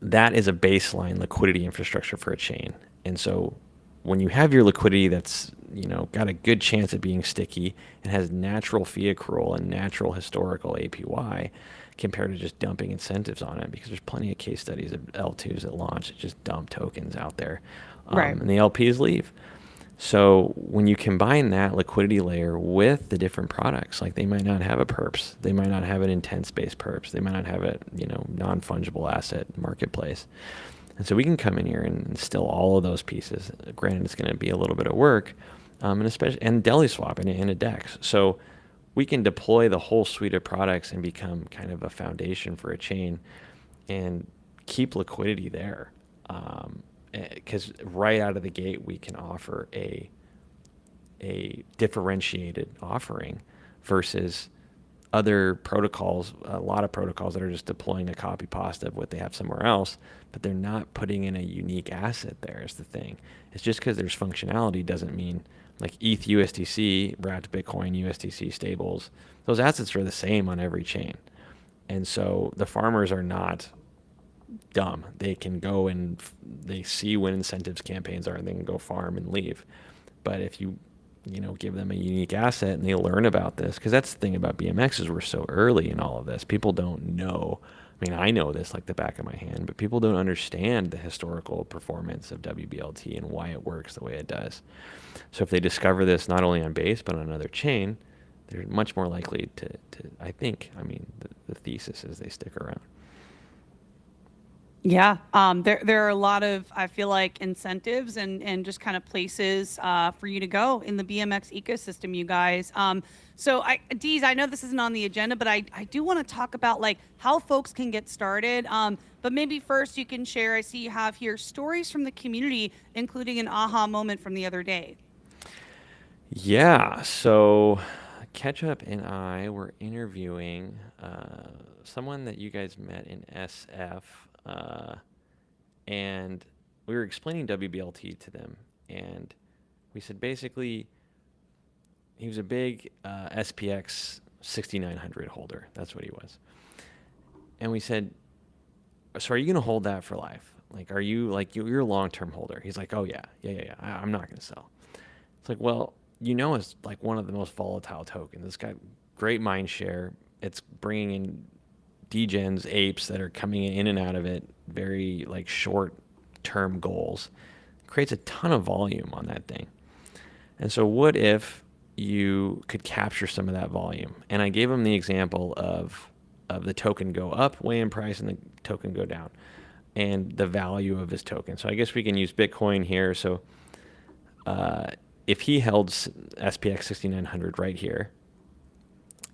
Speaker 3: that is a baseline liquidity infrastructure for a chain. And so when you have your liquidity that's got a good chance at being sticky and has natural fee accrual and natural historical APY compared to just dumping incentives on it, because there's plenty of case studies of L2s that launch that just dump tokens out there,
Speaker 2: Right.
Speaker 3: and the LPs leave. So when you combine that liquidity layer with the different products, like they might not have a perps, they might not have an intense-based perps, they might not have a non-fungible asset marketplace. And so we can come in here and instill all of those pieces. Granted, it's going to be a little bit of work, and Deli Swap and a DEX. So we can deploy the whole suite of products and become kind of a foundation for a chain and keep liquidity there. Because right out of the gate, we can offer a differentiated offering versus other protocols, a lot of protocols that are just deploying a copy pasta of what they have somewhere else, but they're not putting in a unique asset there is the thing. It's just because there's functionality doesn't mean, like ETH USDC, wrapped Bitcoin, USDC stables, those assets are the same on every chain. And so the farmers are not dumb. They can go and they see when incentives campaigns are and they can go farm and leave. But if you give them a unique asset and they learn about this, because that's the thing about BMX is we're so early in all of this. People don't know. I mean, I know this like the back of my hand, but people don't understand the historical performance of wBLT and why it works the way it does. So if they discover this not only on Base but on another chain, they're much more likely to I think, the thesis is they stick around.
Speaker 2: Yeah, there are a lot of, I feel like, incentives and just kind of places for you to go in the BMX ecosystem, you guys. So Deez, I know this isn't on the agenda, but I do want to talk about like how folks can get started. But maybe first you can share, I see you have here stories from the community, including an aha moment from the other day.
Speaker 3: Yeah, so Ketchup and I were interviewing someone that you guys met in SF, and we were explaining wBLT to them, and we said basically he was a big SPX 6900 holder. That's what he was. And we said, so are you going to hold that for life? Like, are you like, you're a long-term holder? He's like, oh yeah. I'm not going to sell. It's like, well, it's like one of the most volatile tokens. It's got great mind share. It's bringing in degens, apes that are coming in and out of it, very like short-term goals. It creates a ton of volume on that thing. And so what if you could capture some of that volume? And I gave him the example of the token go up way in price and the token go down and the value of his token. So I guess we can use Bitcoin here. So if he held SPX 6900 right here,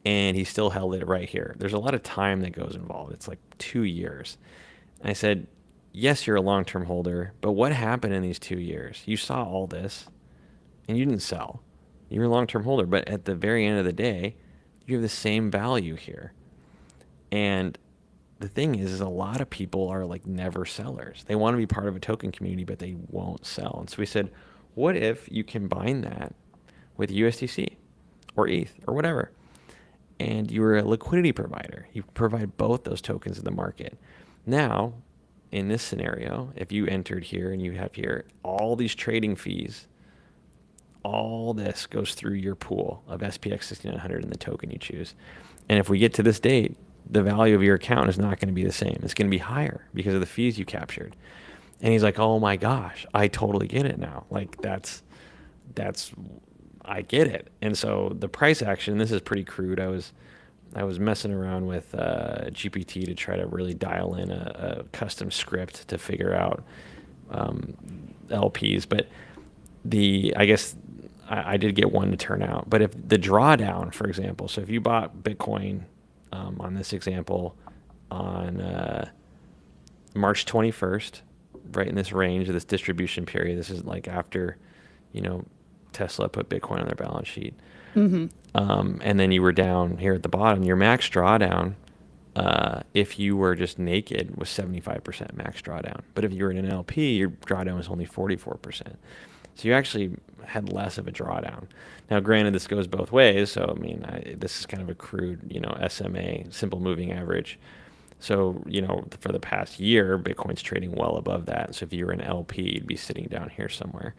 Speaker 3: and he still held it right here, there's a lot of time that goes involved. It's like 2 years. And I said, yes, you're a long-term holder, but what happened in these 2 years? You saw all this, and you didn't sell. You're a long-term holder, but at the very end of the day, you have the same value here. And the thing is a lot of people are like never sellers. They want to be part of a token community, but they won't sell. And so we said, what if you combine that with USDC or ETH or whatever, and you're a liquidity provider? You provide both those tokens in the market. Now, in this scenario, if you entered here and you have here all these trading fees, all this goes through your pool of SPX 6900 and the token you choose. And if we get to this date, the value of your account is not going to be the same. It's going to be higher because of the fees you captured. And he's like, oh my gosh, I totally get it now. Like that's, I get it. And so the price action, this is pretty crude. I was messing around with GPT to try to really dial in a custom script to figure out LPs. But I guess I did get one to turn out. But if the drawdown, for example, so if you bought Bitcoin on this example on March 21st, right in this range of this distribution period. This is like after, Tesla put Bitcoin on their balance sheet. And then you were down here at the bottom. Your max drawdown, if you were just naked, was 75% max drawdown. But if you were in an LP, your drawdown was only 44%. So you actually had less of a drawdown. Now, granted, this goes both ways. So, this is kind of a crude, SMA, simple moving average. So, for the past year, Bitcoin's trading well above that. So if you were an LP, you'd be sitting down here somewhere.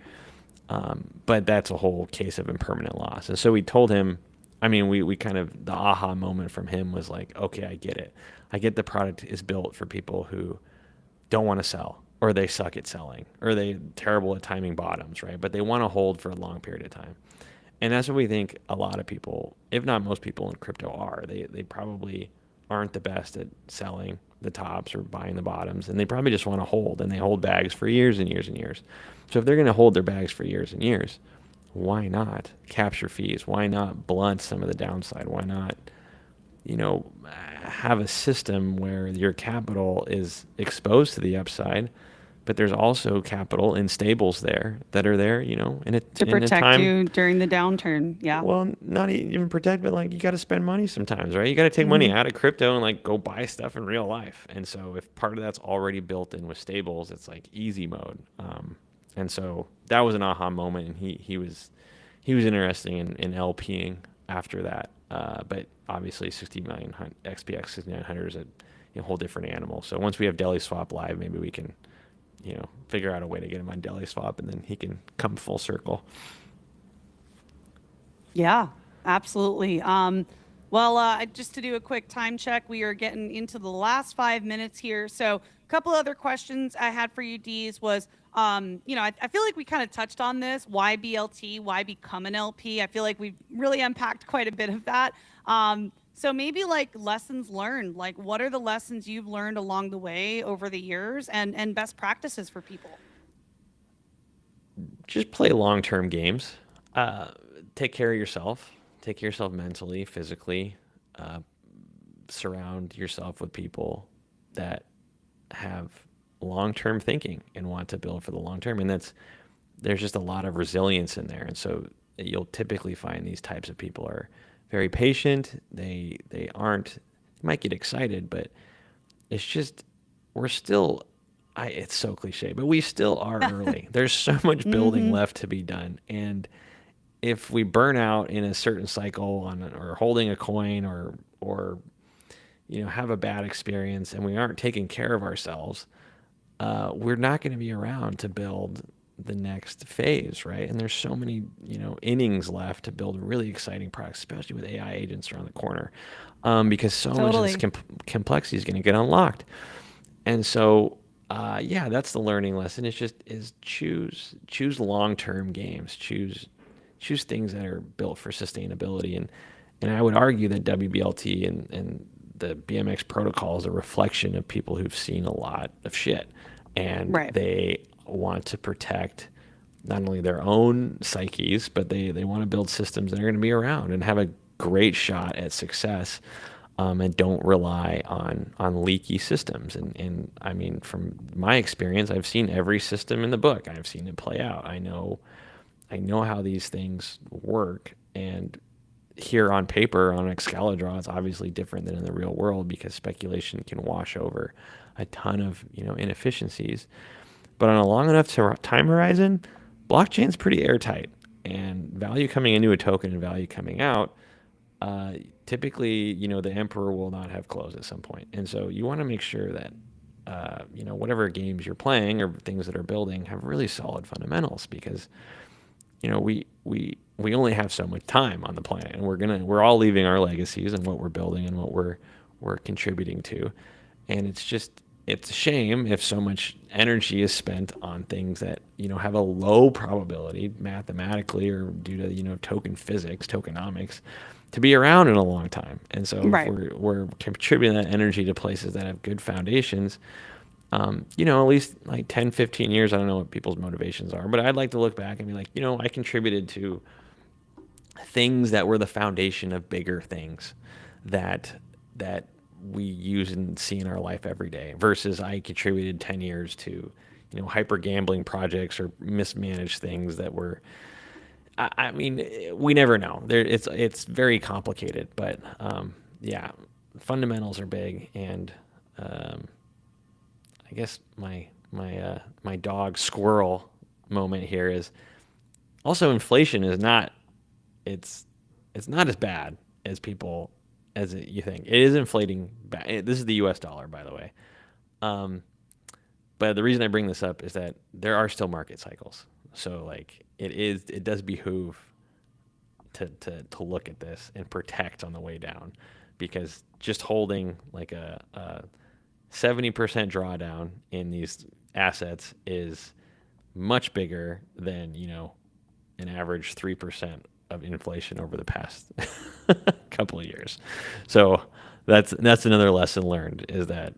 Speaker 3: But that's a whole case of impermanent loss. And so we told him, we kind of, the aha moment from him was like, okay, I get it. I get the product is built for people who don't want to sell, or they suck at selling, or they're terrible at timing bottoms, right? But they want to hold for a long period of time. And that's what we think a lot of people, if not most people in crypto are. They probably aren't the best at selling the tops or buying the bottoms, and they probably just want to hold, and they hold bags for years and years and years. So if they're going to hold their bags for years and years, why not capture fees? Why not blunt some of the downside? Why not, have a system where your capital is exposed to the upside, but there's also capital in stables there that are there,
Speaker 2: to protect you during the downturn. Yeah.
Speaker 3: Well, not even protect, but like you got to spend money sometimes, right? You got to take money out of crypto and like go buy stuff in real life. And so if part of that's already built in with stables, it's like easy mode. And so that was an aha moment, and he was interested in LPing after that. But obviously 60 million XPX 6900 is a whole different animal. So once we have Deli Swap live, maybe we can, figure out a way to get him on Deli Swap, and then he can come full circle.
Speaker 2: Yeah, absolutely. Just to do a quick time check, we are getting into the last 5 minutes here. So a couple other questions I had for you, Deez, was, I feel like we kind of touched on this. Why BLT? Why become an LP? I feel like we've really unpacked quite a bit of that. So maybe like lessons learned, like what are the lessons you've learned along the way over the years, and best practices for people?
Speaker 3: Just play long-term games. Take care of yourself. Take care of yourself mentally, physically. Surround yourself with people that have long-term thinking and want to build for the long term. And there's just a lot of resilience in there. And so you'll typically find these types of people are very patient. They might get excited, but it's just, it's so cliche, but we still are early. There's so much building left to be done. And if we burn out in a certain cycle or holding a coin or have a bad experience and we aren't taking care of ourselves, we're not going to be around to build the next phase, right? And there's so many, innings left to build really exciting products, especially with AI agents around the corner, because so much of this complexity is going to get unlocked. And so, that's the learning lesson. Is choose long-term games, choose things that are built for sustainability. And I would argue that wBLT and the BMX protocol is a reflection of people who've seen a lot of shit, and they want to protect not only their own psyches, but they want to build systems that are going to be around and have a great shot at success, and don't rely on leaky systems. And I mean, from my experience, I've seen every system in the book. I've seen it play out. I know how these things work, and here on paper on Excalidraw, it's obviously different than in the real world because speculation can wash over a ton of inefficiencies. But on a long enough time horizon, blockchain's pretty airtight, and value coming into a token and value coming out, typically, the emperor will not have closed at some point. And so you want to make sure that, whatever games you're playing or things that are building have really solid fundamentals, because, we only have so much time on the planet, and we're all leaving our legacies and what we're building and what we're contributing to. And it's a shame if so much energy is spent on things that, have a low probability mathematically or due to, token physics, tokenomics, to be around in a long time. And so if we're contributing that energy to places that have good foundations, at least like 10, 15 years, I don't know what people's motivations are, but I'd like to look back and be like, I contributed to things that were the foundation of bigger things that we use and see in our life every day versus I contributed 10 years to, hyper gambling projects or mismanaged things that were, I mean, we never know. It's very complicated, but yeah, fundamentals are big, and I guess my dog squirrel moment here is also inflation is not it's not as bad as people you think. It is inflating bad. This is the U.S. dollar, by the way. But the reason I bring this up is that there are still market cycles. So like it does behoove to look at this and protect on the way down, because just holding like a 70% drawdown in these assets is much bigger than, an average 3% of inflation over the past couple of years. So that's another lesson learned, is that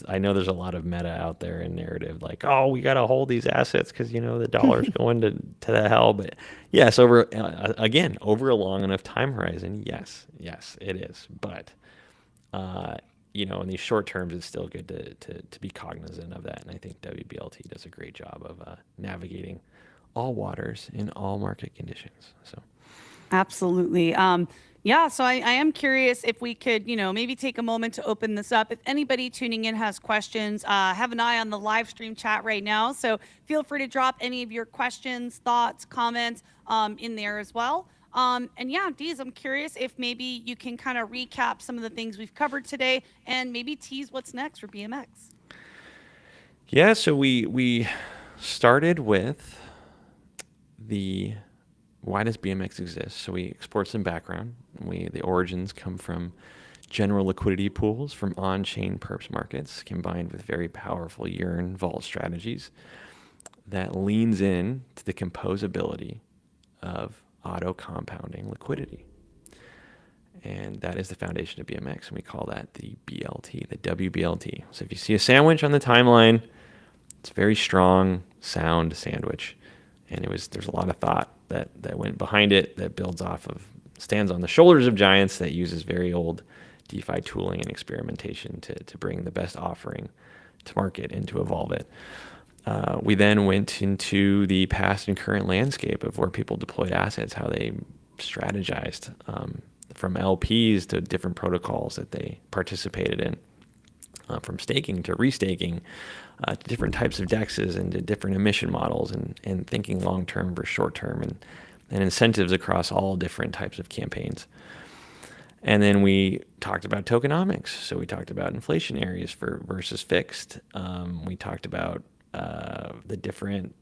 Speaker 3: I know there's a lot of meta out there in narrative, like, oh, we got to hold these assets because, the dollar's going to the hell. But yes, over a long enough time horizon, yes, it is. But, in these short terms, it's still good to be cognizant of that. And I think wBLT does a great job of navigating all waters in all market conditions. So.
Speaker 2: Absolutely. Yeah, so I am curious if we could, maybe take a moment to open this up. If anybody tuning in has questions, have an eye on the live stream chat right now. So feel free to drop any of your questions, thoughts, comments in there as well. And yeah, Deez, I'm curious if maybe you can kind of recap some of the things we've covered today and maybe tease what's next for BMX.
Speaker 3: Yeah, so we started with why does BMX exist? So we explored some background. The origins come from general liquidity pools from on-chain perps markets combined with very powerful yearn vault strategies that leans in to the composability of auto compounding liquidity. And that is the foundation of BMX, and we call that the BLT, the wBLT. So if you see a sandwich on the timeline, it's a very strong, sound sandwich. And there's a lot of thought that went behind it, that stands on the shoulders of giants, that uses very old DeFi tooling and experimentation to bring the best offering to market and to evolve it. We then went into the past and current landscape of where people deployed assets, how they strategized from LPs to different protocols that they participated in, from staking to restaking, to different types of DEXs and to different emission models, and thinking long-term versus short-term, and incentives across all different types of campaigns. And then we talked about tokenomics. So we talked about inflationaries versus fixed. We talked about the different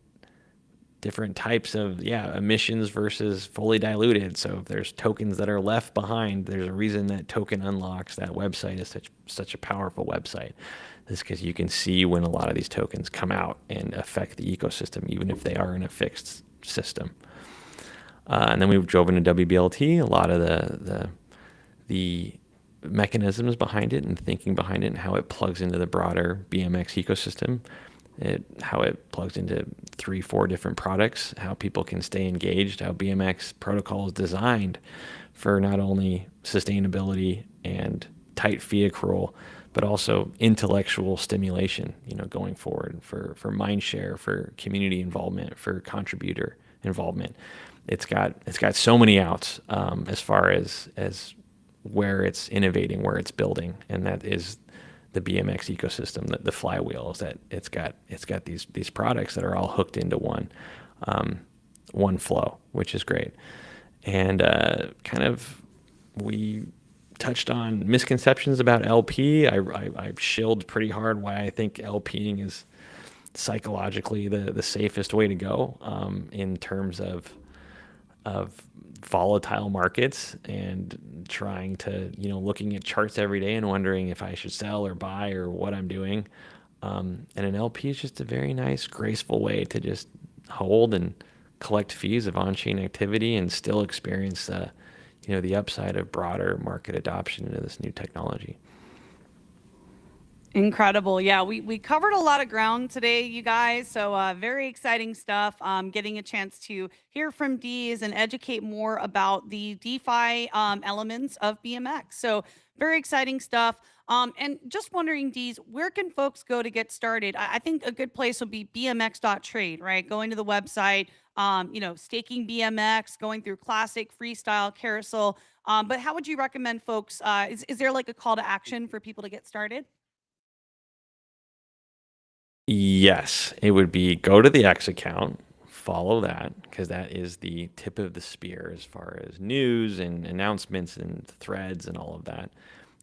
Speaker 3: types of emissions versus fully diluted. So if there's tokens that are left behind, there's a reason that Token Unlocks, that website, is such a powerful website. It's because you can see when a lot of these tokens come out and affect the ecosystem, even if they are in a fixed system. And then we drove into wBLT, a lot of the mechanisms behind it and thinking behind it, and how it plugs into the broader BMX ecosystem, how it plugs into 3-4 different products, how people can stay engaged, how BMX protocol is designed for not only sustainability and tight fee accrual, but also intellectual stimulation, going forward for mind share, for community involvement, for contributor involvement. It's got so many outs as far as where it's innovating, where it's building, and that is the BMX ecosystem. The flywheel is that it's got these products that are all hooked into one flow, which is great. And we touched on misconceptions about LP. I shilled pretty hard why I think LPing is psychologically the safest way to go in terms of volatile markets, and trying to, looking at charts every day and wondering if I should sell or buy or what I'm doing. And an LP is just a very nice, graceful way to just hold and collect fees of on-chain activity and still experience the upside of broader market adoption into this new technology.
Speaker 2: Incredible. Yeah, we covered a lot of ground today, you guys. So very exciting stuff. Getting a chance to hear from Deez and educate more about the DeFi elements of BMX. So very exciting stuff. And just wondering, Deez, where can folks go to get started? I think a good place would be bmx.trade, right? Going to the website, staking BMX, going through classic, freestyle, carousel. But how would you recommend folks? Is there like a call to action for people to get started?
Speaker 3: Yes, it would be go to the X account, follow that, because that is the tip of the spear as far as news and announcements and threads and all of that.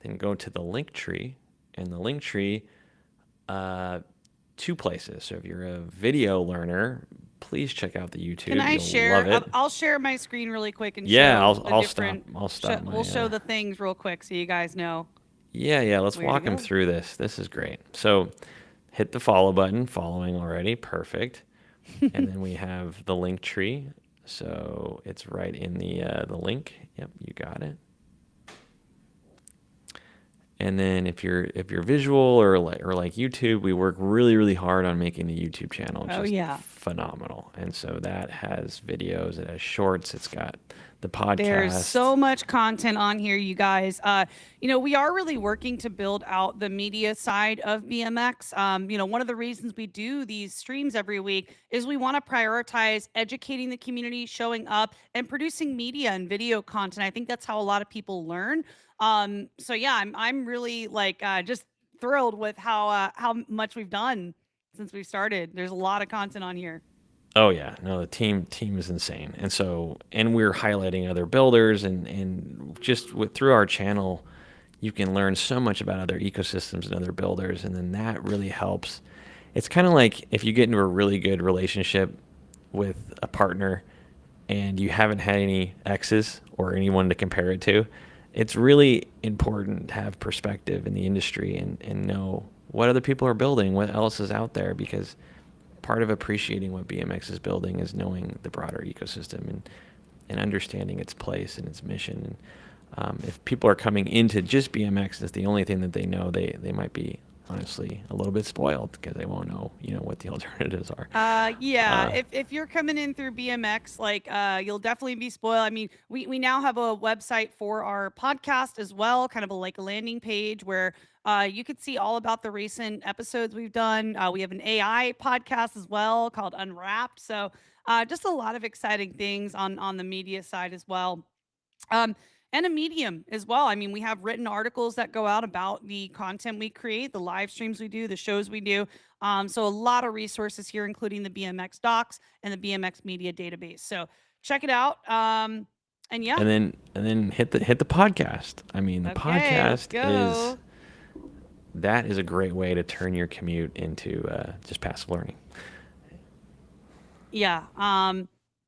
Speaker 3: Then go to the link tree, and the link tree, two places. So if you're a video learner, please check out the YouTube.
Speaker 2: Can I
Speaker 3: You'll
Speaker 2: share?
Speaker 3: love it.
Speaker 2: I'll share my screen really quick and
Speaker 3: Yeah,
Speaker 2: show the
Speaker 3: I'll
Speaker 2: different.
Speaker 3: stop. I'll stop.
Speaker 2: We'll show the things real quick so you guys know.
Speaker 3: Yeah. Let's
Speaker 2: Where to
Speaker 3: walk them
Speaker 2: go.
Speaker 3: through this. This is great. So hit the follow button. Following already. Perfect. And then we have the link tree. So it's right in the link. Yep, you got it. And then if you're visual or like YouTube, we work really hard on making the YouTube channel just phenomenal. And so that has videos, it has shorts, it's got the podcast.
Speaker 2: There's so much content on here, you guys. We are really working to build out the media side of BMX. One of the reasons we do these streams every week is we want to prioritize educating the community, showing up, and producing media and video content. I think that's how a lot of people learn. I'm really just thrilled with how much we've done since we started. There's a lot of content on here.
Speaker 3: Oh yeah, no, the team is insane, and we're highlighting other builders, and just through our channel, you can learn so much about other ecosystems and other builders, and then that really helps. It's kind of like if you get into a really good relationship with a partner, and you haven't had any exes or anyone to compare it to. It's really important to have perspective in the industry and know what other people are building, what else is out there, because part of appreciating what BMX is building is knowing the broader ecosystem and understanding its place and its mission. And if people are coming into just BMX as the only thing that they know, they might be honestly a little bit spoiled because they won't know, what the alternatives are.
Speaker 2: If you're coming in through BMX, you'll definitely be spoiled. I mean, we now have a website for our podcast as well, kind of a landing page where you could see all about the recent episodes we've done. We have an AI podcast as well called Unwrapped. So just a lot of exciting things on the media side as well. And a Medium as well. I mean, we have written articles that go out about the content we create, the live streams we do, the shows we do. So a lot of resources here, including the BMX docs and the BMX media database. So check it out. And
Speaker 3: then hit the podcast. I mean, the podcast is a great way to turn your commute into just passive learning.
Speaker 2: Yeah.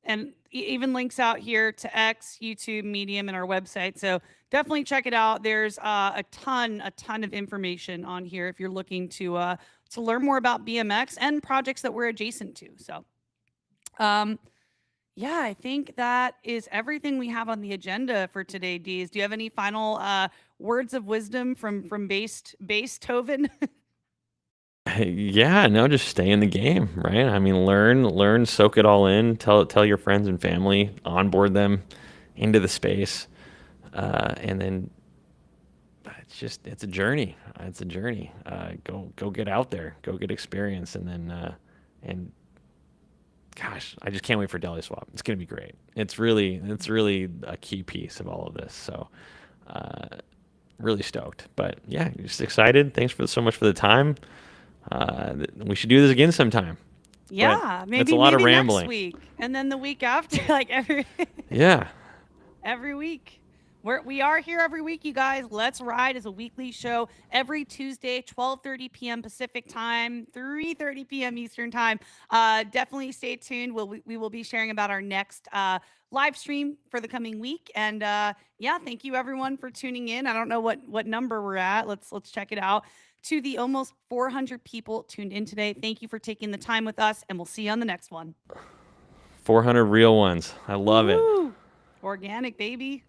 Speaker 2: And even links out here to X, YouTube, Medium, and our website. So definitely check it out. There's a ton of information on here if you're looking to learn more about BMX and projects that we're adjacent to. So, I think that is everything we have on the agenda for today, Deez. Do you have any final words of wisdom from Beethoven?
Speaker 3: Yeah, no, just stay in the game, right? I mean, learn, soak it all in, tell your friends and family, onboard them into the space. And then it's a journey. It's a journey. Go get out there, go get experience. And then, gosh, I just can't wait for Deli Swap. It's going to be great. It's really a key piece of all of this. So, really stoked, but yeah, just excited. Thanks so much for the time. We should do this again sometime.
Speaker 2: Yeah, maybe
Speaker 3: it's a lot of rambling.
Speaker 2: Next week, and then the week after, every week. We are here every week, you guys. Let's Ride is a weekly show every Tuesday, 12:30 p.m. Pacific time, 3:30 p.m. Eastern time. Definitely stay tuned. We will be sharing about our next live stream for the coming week. And thank you everyone for tuning in. I don't know what number we're at. Let's check it out. To the almost 400 people tuned in today, thank you for taking the time with us, and we'll see you on the next one.
Speaker 3: 400 real ones. I love it.
Speaker 2: Organic, baby.